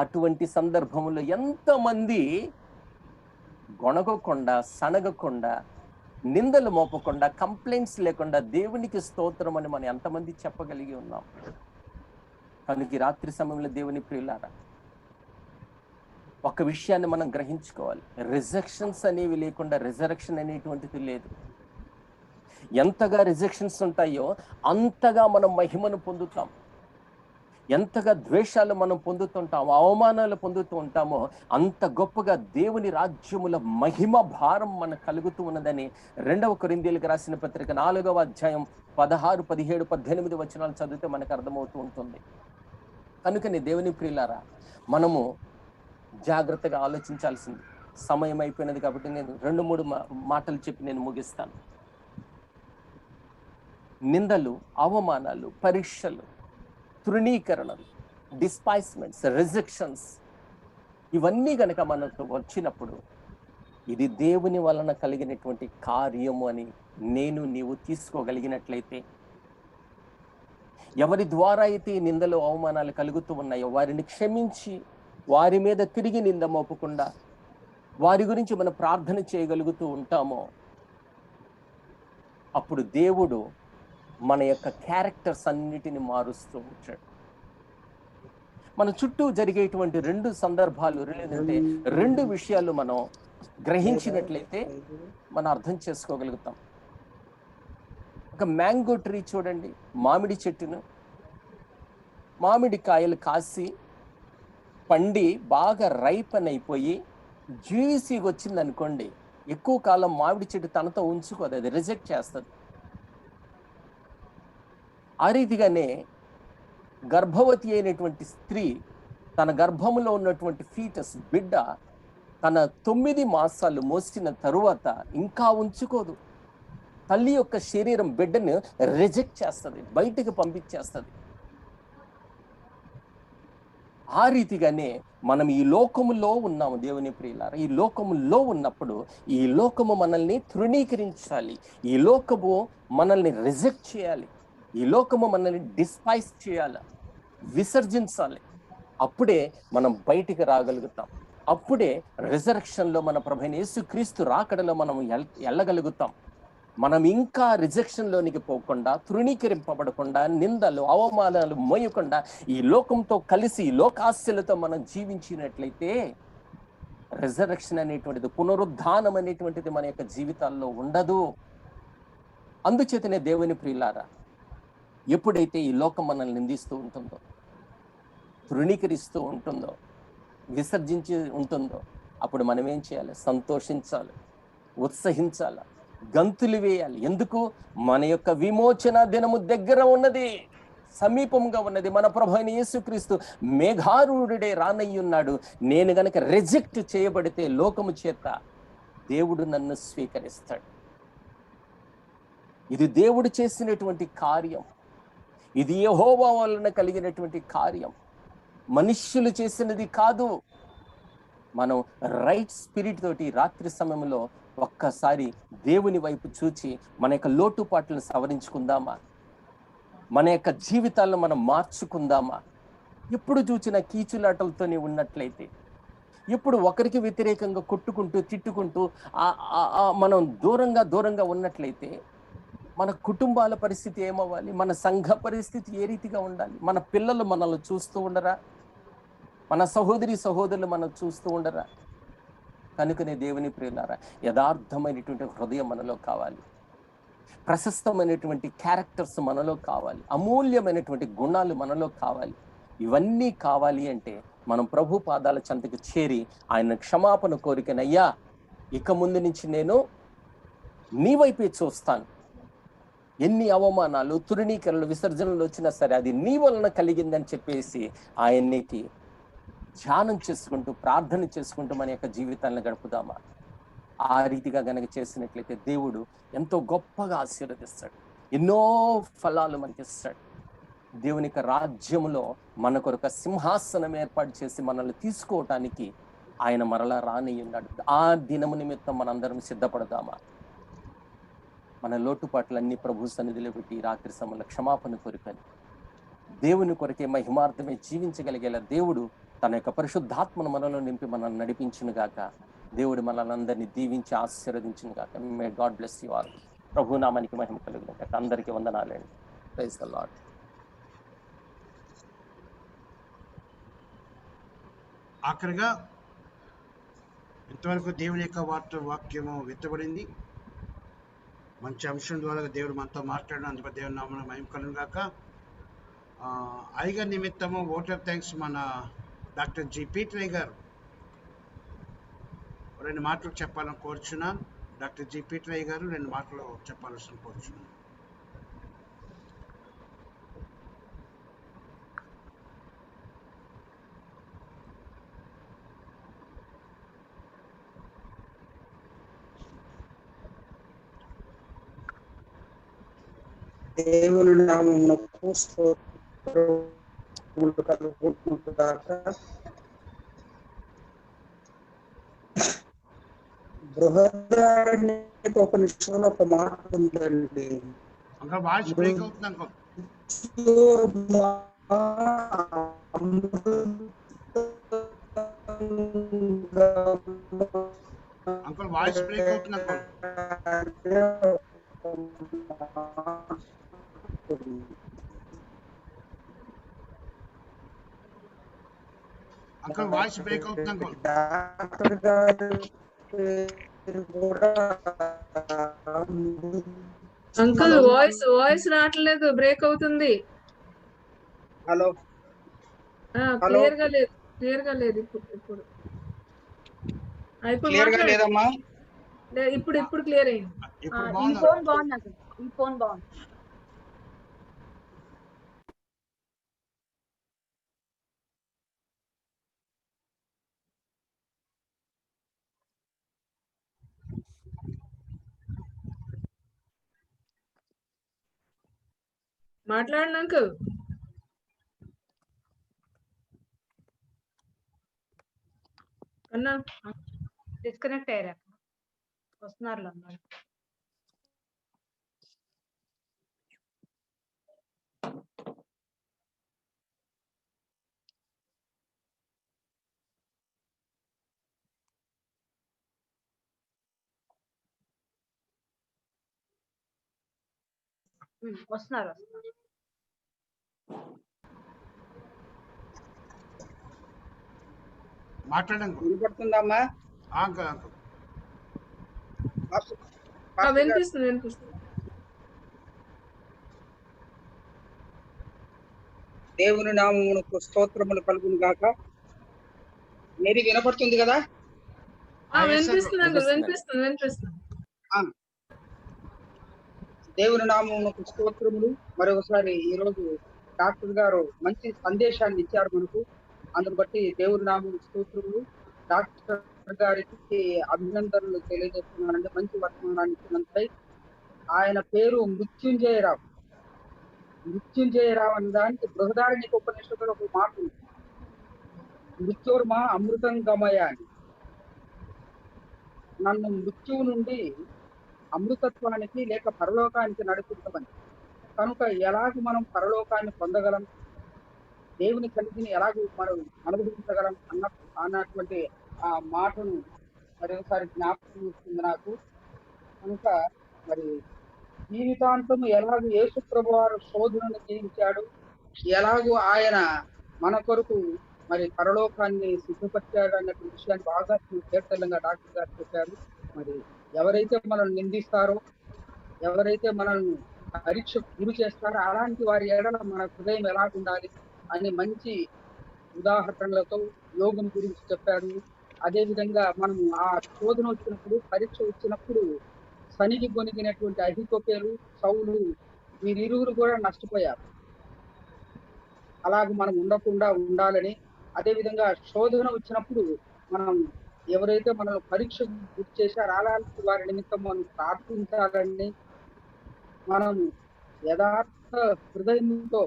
అటువంటి సందర్భంలో ఎంతమంది గొణగకుండా, సనగకుండా, నిందలు మోపకుండా, కంప్లైంట్స్ లేకుండా దేవునికి స్తోత్రం అని మనం ఎంతమంది చెప్పగలిగి ఉన్నాం? కనుక రాత్రి సమయంలో దేవుని ప్రియులారా, ఒక విషయాన్ని మనం గ్రహించుకోవాలి, రిజెక్షన్స్ అనేవి లేకుండా రిజరెక్షన్ అనేటువంటిది లేదు. ఎంతగా రిజెక్షన్స్ ఉంటాయో అంతగా మనం మహిమను పొందుతాం. ఎంతగా ద్వేషాలు మనం పొందుతుంటామో, అవమానాలు పొందుతూ ఉంటామో అంత గొప్పగా దేవుని రాజ్యముల మహిమ భారం మనకు కలుగుతూ ఉన్నదని 2 కొరింథీయులకు రాసిన పత్రిక 4వ అధ్యాయం 16, 17, 18 వచనాలు చదివితే మనకు అర్థమవుతూ ఉంటుంది. కనుకని దేవుని ప్రియులారా, మనము జాగ్రత్తగా ఆలోచించాల్సింది. సమయం అయిపోయినది కాబట్టి నేను 2-3 మాటలు చెప్పి నేను ముగిస్తాను. నిందలు, అవమానాలు, పరీక్షలు, తృణీకరణలు, డిస్పైస్మెంట్స్, రిజెక్షన్స్, ఇవన్నీ గనక మనకు వచ్చినప్పుడు ఇది దేవుని వలన కలిగినటువంటి కార్యము అని నీవు తీసుకోగలిగినట్లయితే, ఎవరి ద్వారా అయితే నిందలు, అవమానాలు కలుగుతూ ఉన్నాయో వారిని క్షమించి వారి మీద తిరిగి నింద మోపకుండా వారి గురించి మనం ప్రార్థన చేయగలుగుతూ ఉంటామో అప్పుడు దేవుడు మన యొక్క క్యారెక్టర్స్ అన్నిటిని మారుస్తూ ఉంటాడు. మన చుట్టూ జరిగేటువంటి 2 సందర్భాలు, లేదంటే 2 విషయాలు మనం గ్రహించినట్లయితే మనం అర్థం చేసుకోగలుగుతాం. ఒక మ్యాంగో ట్రీ చూడండి, మామిడి చెట్టును, మామిడి కాయలు కాసి పండి బాగా రైపన్ అయిపోయి జ్యూసీగా వచ్చింది అనుకోండి, ఎక్కువ కాలం మామిడి చెట్టు తనతో ఉంచుకోదు, అది రిజెక్ట్ చేస్తుంది. ఆ రీతిగానే గర్భవతి అయినటువంటి స్త్రీ తన గర్భంలో ఉన్నటువంటి ఫీటస్, బిడ్డ తన 9 మాసాలు మోసిన తరువాత ఇంకా ఉంచుకోదు. తల్లి యొక్క శరీరం బిడ్డను రిజెక్ట్ చేస్తుంది, బయటకు పంపించేస్తుంది. ఆ రీతిగానే మనం ఈ లోకములో ఉన్నాము దేవుని ప్రియులారా. ఈ లోకములో ఉన్నప్పుడు ఈ లోకము మనల్ని తృణీకరించాలి, ఈ లోకము మనల్ని రిజెక్ట్ చేయాలి, ఈ లోకము మనల్ని డిస్పైస్ చేయాలి, విసర్జించాలి. అప్పుడే మనం బయటికి రాగలుగుతాం. అప్పుడే రిజరెక్షన్లో మన ప్రభువైన యేసుక్రీస్తు రాకడలో మనం వెళ్ళగలుగుతాం. మనం ఇంకా రిజెక్షన్లోనికి పోకుండా, తృణీకరింపబడకుండా, నిందలు, అవమానాలు మోయకుండా ఈ లోకంతో కలిసి ఈ లోకాస్యలతో మనం జీవించినట్లయితే రిజరెక్షన్ అనేటువంటిది, పునరుద్ధానం అనేటువంటిది మన యొక్క జీవితాల్లో ఉండదు. అందుచేతనే దేవుని ప్రియులారా, ఎప్పుడైతే ఈ లోకం మనల్ని నిందిస్తూ ఉంటుందో, తృణీకరిస్తూ ఉంటుందో, విసర్జించి ఉంటుందో, అప్పుడు మనం ఏం చేయాలి? సంతోషించాలి, ఉత్సహించాలి, గంతులు వేయాలి. ఎందుకు? మన యొక్క విమోచన దినము దగ్గర ఉన్నది, సమీపంగా ఉన్నది. మన ప్రభువైన యేసుక్రీస్తు మేఘారూఢుడే రానయ్యున్నాడు. నేను గనక రిజెక్ట్ చేయబడితే లోకము చేత దేవుడు నన్ను స్వీకరిస్తాడు. ఇది దేవుడు చేసినటువంటి కార్యం, ఇది యెహోవా వలన కలిగినటువంటి కార్యం, మనుష్యులు చేసినది కాదు. మనం రైట్ స్పిరిట్ తోటి రాత్రి సమయంలో ఒక్కసారి దేవుని వైపు చూచి మన యొక్క లోటుపాట్లను సవరించుకుందామా? మన యొక్క జీవితాలను మనం మార్చుకుందామా? ఎప్పుడు చూసిన కీచులాటలతోనే ఉన్నట్లయితే, ఎప్పుడు ఒకరికి వ్యతిరేకంగా కొట్టుకుంటూ తిట్టుకుంటూ మనం దూరంగా ఉన్నట్లయితే మన కుటుంబాల పరిస్థితి ఏమవ్వాలి? మన సంఘ పరిస్థితి ఏ రీతిగా ఉండాలి? మన పిల్లలు మనల్ని చూస్తూ ఉండరా? మన సహోదరులు మనం చూస్తూ ఉండరా? కనుకనే దేవుని ప్రియులారా, యథార్థమైనటువంటి హృదయం మనలో కావాలి, ప్రశస్తమైనటువంటి క్యారెక్టర్స్ మనలో కావాలి, అమూల్యమైనటువంటి గుణాలు మనలో కావాలి. ఇవన్నీ కావాలి అంటే మనం ప్రభు పాదాల చెంతకు చేరి ఆయన క్షమాపణ కోరికనయ్యా, ఇక ముందు నుంచి నేను నీ వైపే చూస్తాను, ఎన్ని అవమానాలు, తురినీకరణలు, విసర్జనలు వచ్చినా సరే అది నీ వలన కలిగిందని చెప్పేసి ఆయన్నికి ధ్యానం చేసుకుంటూ ప్రార్థన చేసుకుంటూ మన యొక్క జీవితాలను గడుపుదామా? ఆ రీతిగా గనక చేసినట్లయితే దేవుడు ఎంతో గొప్పగా ఆశీర్వదిస్తాడు, ఎన్నో ఫలాలు మనకి ఇస్తాడు. దేవుని యొక్క రాజ్యములో మన కొరకు సింహాసనం ఏర్పాటు చేసి మనల్ని తీసుకోవటానికి ఆయన మరలా రాని ఉన్నాడు. ఆ దినము నిమిత్తం మనందరం సిద్ధపడదామా? మన లోటుపాట్లన్నీ ప్రభు సన్నిధిలో పెట్టి రాత్రి సమయంలో క్షమాపణ కోరికని దేవుని కొరకే మహిమార్థమే జీవించగలిగేలా దేవుడు తన యొక్క పరిశుద్ధాత్మను మనలో నింపి మనల్ని నడిపించును గాక. దేవుడు మనల్ని అందరినీ దీవించి ఆశీర్వదించును గాక. May God bless you all. ప్రభు నామానికి మహిమ కలుగును గాక. అందరికీ వందనాలండి. Praise the lord. ఆఖరిగా ఇంతవరకు దేవుని యొక్క వాక్యము విత్తబడింది. మంచి అంశం ద్వారా దేవుడు మనతో మాట్లాడిన అందుకు దేవుని నామమున మహిమ కలుగును గాక. ఐగర్ నిమిత్తము ఓట్ ఆఫ్ థ్యాంక్స్ మన డాక్టర్ జి పీటర్ గారు 2 మాటలు చెప్పాలని కోరుచున్నాను. డాక్టర్ జి పీటర్ గారు 2 మాటలు చెప్పాల్సిన కోరుచున్నాను. దేవుని నామమునకు స్తోత్రములు కలుగును గాక. బృహదారణ్యోపనిషత్తులో ఒక మాట ఉందండి. అంకల్ వాయిస్ బ్రేక్ అవుతుంది అంకల్. అంకల్ వాయిస్ బ్రేక్ అవుతుంది అంకల్. అంకల్ వాయిస్ బ్రేక్ అవుతుంది అంకల్. డాక్టర్ గారు కూడా అంకుల్ వాయిస్ రావట్లేదు, బ్రేక్ అవుతుంది. హలో క్లియర్ గా లేదు ఇప్పుడు లేదమ్మా. ఇప్పుడు క్లియర్ అయింది. ఈ ఫోన్ బాగుంది అంకుల్, ఈ ఫోన్ బాగుంది. మాట్లాడండి అంకుల్. అన్నా డిస్కనెక్ట్ అయ్యారా? వస్తున్నారు అన్నారు. వస్తున్నారు. మాట్లాడండి. వినపడుతుందమ్మా? అంకల్ అంకల్ వినిపిస్తుంది. దేవుని నామమునకు స్తోత్రములు కలుగును గాక. మేరీ వినపడుతుంది కదా? వినిపిస్తుంది. దేవుని నామమునకు స్తోత్రములు. మరొకసారి ఈరోజు డాక్టర్ గారు మంచి సందేశాన్ని ఇచ్చారు మనకు. అందును బట్టి దేవుని నామమునకు స్తోత్రములు. డాక్టర్ గారికి అభినందనలు తెలియజేస్తున్నానండి. మంచి వర్తమానాన్ని ఇచ్చినందుకై. ఆయన పేరు మృత్యుంజయరావు. మృత్యుంజయరావు అనే దానికి బృహదారణ్యక ఉపనిషత్తులో ఒక మాట ఉంది, మృత్యోర్మ అమృతం గమయ అని. నన్ను మృత్యువు నుండి అమృతత్వానికి లేక పరలోకానికి నడిపించమని. కనుక ఎలాగ మనం పరలోకాన్ని పొందగలం, దేవుని సన్నిధిని ఎలాగ మనం అనుభవించగలం అన్నటువంటి ఆ మాటను మరొకసారి జ్ఞాపకం వస్తుంది నాకు. కనుక మరి జీవితాంతం ఎలాగో యేసు ప్రభు వారు శోధనను జయించాడు, ఎలాగో ఆయన మన కొరకు మరి పరలోకాన్ని సిద్ధపరిచాడు అన్నటువంటి విషయాన్ని బాగా తీర్థంగా డాక్టర్ గారు చెప్పారు. మరి ఎవరైతే మనల్ని నిందిస్తారో, ఎవరైతే మనల్ని పరీక్షకు గురి చేస్తారో అలాంటి వారి ఎడల మన హృదయం ఎలా ఉండాలి అని మంచి ఉదాహరణలతో యోగం గురించి చెప్పారు. అదే విధంగా మనం ఆ శోధన వచ్చినప్పుడు, పరీక్ష వచ్చినప్పుడు సనికి కొనిగినటువంటి అహితోపేలు, సౌలు వీరిరువురు కూడా నష్టపోయారు. అలాగే మనం ఉండకుండా ఉండాలని, అదే విధంగా శోధన వచ్చినప్పుడు మనం ఎవరైతే మనల్ని పరీక్షకు గురి చేశారో అలాంటి వారి నిమిత్తం మనం ప్రార్థించాలని, మనం యథార్థ హృదయంతో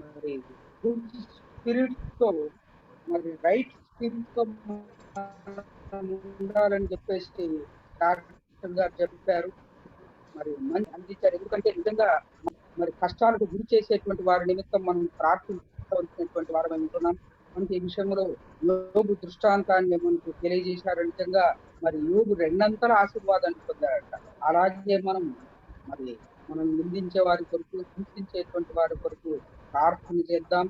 మరి గుడ్ స్పిరిట్ తో మరి రైట్ స్పిరిట్ తో ఉండాలని చెప్పేసి డాక్టర్ గారు చెప్పారు. మరి మంచి అందించారు. ఎందుకంటే నిజంగా మరి కష్టాలకు గురి చేసేటువంటి వారి నిమిత్తం మనం ప్రార్థించవలసినటువంటి వారు ఉంటున్నాం. మనకి ఈ విషయంలో యోగు దృష్టాంతాన్ని మనకు తెలియజేశారు. నిజంగా మరి యోగు రెండంతల ఆశీర్వాదాన్ని పొందాడట. అలాగే మనం మరి మనం నిందించే వారి కొరకు, హింసించేటువంటి వారి కొరకు ప్రార్థన చేద్దాం.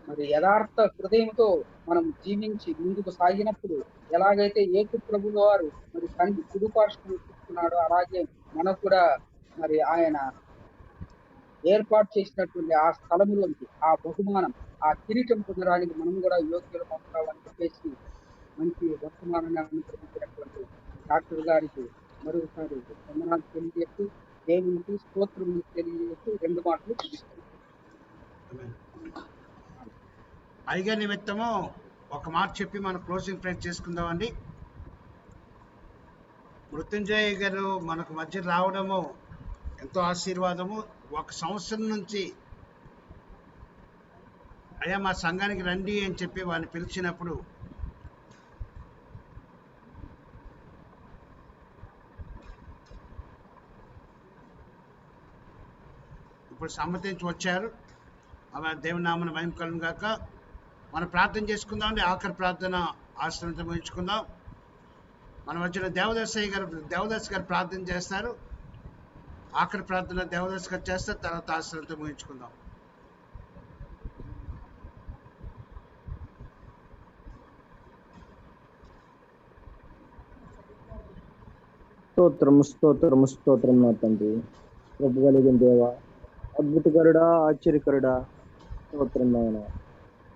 మరి యథార్థ హృదయంతో మనం జీవించి ముందుకు సాగినప్పుడు ఎలాగైతే యేసు ప్రభువు వారు మరి తండ్రి కుడిపార్శ్వను చూస్తున్నాడో అలాగే మనకు కూడా మరి ఆయన ఏర్పాటు చేసినటువంటి ఆ స్థలములోకి ఆ బహుమానం, ఆ కిరీటం పొందడానికి మనం కూడా యోగ్యులు అవుతామని చెప్పేసి మంచి వర్తమానాన్ని అనుగ్రహించినటువంటి డాక్టర్ గారికి మరొకసారి వందనాలు తెలియజేస్తూ, దేవునికి స్తోత్రం తెలియజేస్తూ 2 మాటలు చూపిస్తాను. అయ్యగా నిమిత్తము ఒక మాట చెప్పి మనం క్లోజింగ్ ప్రేయర్ చేసుకుందామండి. మృత్యుంజయ గారు మనకు మధ్య రావడము ఎంతో ఆశీర్వాదము. 1 సంవత్సరం నుంచి అయ్యా మా సంఘానికి రండి అని చెప్పి వారిని పిలిచినప్పుడు ఇప్పుడు సమ్మతించి వచ్చారు. దేవుని నామమున మహిమ కలుగును గాక. మనం ప్రార్థన చేసుకుందామండి. ఆఖరి ప్రార్థన ఆశ్రమంతో ముగించుకుందాం. మన మధ్యలో దేవదాస్ గారు ప్రార్థన చేస్తారు. ఆఖరి ప్రార్థన దేవదాస్ గారు చేస్తారు. తర్వాత ఆశ్రమంతో ముగించుకుందాం. స్తోత్రం నా తండ్రి, ప్రభు కలిగిన దేవ, అద్భుతకరుడా, ఆశ్చర్యకరుడా, స్తోత్రం నాయన.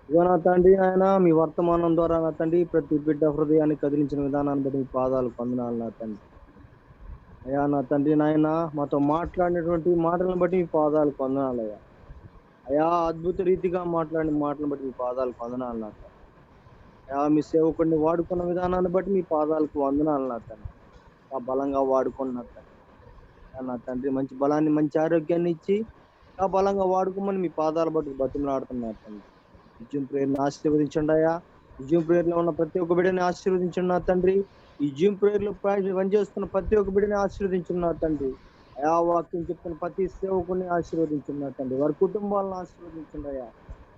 ఇదిగో నా తండ్రి, ఆయన మీ వర్తమానం ద్వారా నా తండ్రి ప్రతి బిడ్డ హృదయాన్ని కదిలించిన విధానాన్ని బట్టి మీ పాదాలు పొందనాలు నా తండ్రి. అయ్యా నా తండ్రి నాయన, మాతో మాట్లాడినటువంటి మాటలను బట్టి మీ పాదాలు పొందనాలు అయ్యా. అయా అద్భుత రీతిగా మాట్లాడిన మాటలను బట్టి మీ పాదాలు పొందనాలు నా తండ్రి. అయా మీ సేవకుడిని వాడుకున్న విధానాన్ని బట్టి మీ పాదాలకు వందనాలు నా తండ్రి. ఆ బలంగా వాడుకున్న తండ్రి నా తండ్రి, మంచి బలాన్ని మంచి ఆరోగ్యాన్ని ఇచ్చి ఆ బలంగా వాడుకోమని మీ పాదాల బట్టి బతిమలాడుతున్నారు తండ్రి. విజయం ప్రేయర్ని ఆశీర్వదించండి అయ్యా. విజయం ప్రేయర్లో ఉన్న ప్రతి ఒక్క బిడ్డని ఆశీర్వదించండి నా తండ్రి. ఈ విజయం ప్రేయర్లో పనిచేస్తున్న ప్రతి ఒక్క బిడ్డని ఆశీర్వదించండి నా తండ్రి. అయా వాక్యం చెప్తున్న ప్రతి సేవకుని ఆశీర్వదించండి నా తండ్రి. వారి కుటుంబాలను ఆశీర్వదించండి అయ్యా.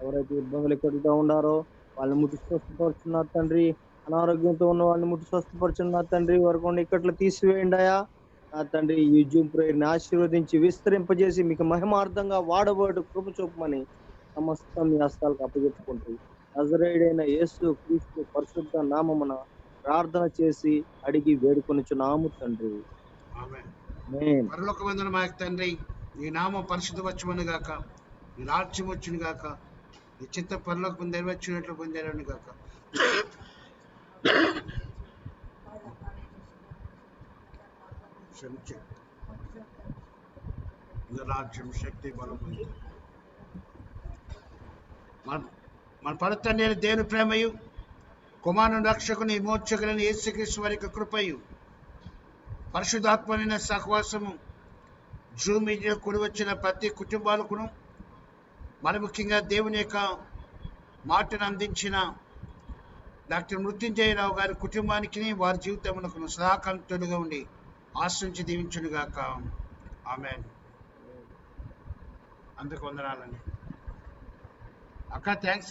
ఎవరైతే ఇబ్బందులు ఎక్కడుతూ ఉండారో వాళ్ళని ముట్టి స్వస్థపరుచున్నారు తండ్రి. అనారోగ్యంతో ఉన్న వాళ్ళని ముట్టి స్వస్థపరచండి నా తండ్రి. వారికి ఉన్న ఇక్కట్లు తీసివేయండి అయ్యా నా తండ్రి. ఈ విజయం ప్రేయర్ని ఆశీర్వదించి విస్తరింపజేసి మీకు మహిమార్థంగా వాడబోడు కృప చూపమని సమస్తం మీ హస్తాలకు అప్పచెప్పుకుంటూ నజరేయుడైన యేసు క్రీస్తు పరిశుద్ధ నామమున ప్రార్థన చేసి అడిగి వేడుకొనుచున్నాము తండ్రి. ఆమేన్. పరలోకమందున మా తండ్రి, నీ నామం పరిశుద్ధవచ్చును గాక, నీ రాజ్యం వచ్చును గాక, నీ చిత్త పరలోకం నెరవేర్చినట్లు పొందేరని గాక. రాజ్యం శక్తి బలం మన పరతండ్రి దేవుని ప్రేమయు, కుమారుని రక్షకుని విమోచకుని యేసుక్రీస్తు వారి యొక్క కృపయు, పరిశుద్ధాత్మైన సహవాసము జూమ్ మీడియా కూడి వచ్చిన ప్రతి కుటుంబాలకును, మరి ముఖ్యంగా దేవుని యొక్క మాటను అందించిన డాక్టర్ మృత్యుంజయరావు గారి కుటుంబానికి, వారి జీవితమునకు సదాకాలం తోడుగా ఉండి ఆశ్రయించి దీవించును గాక. ఆమేన్. అందుకు వందనాలండి. అక్క థ్యాంక్స్.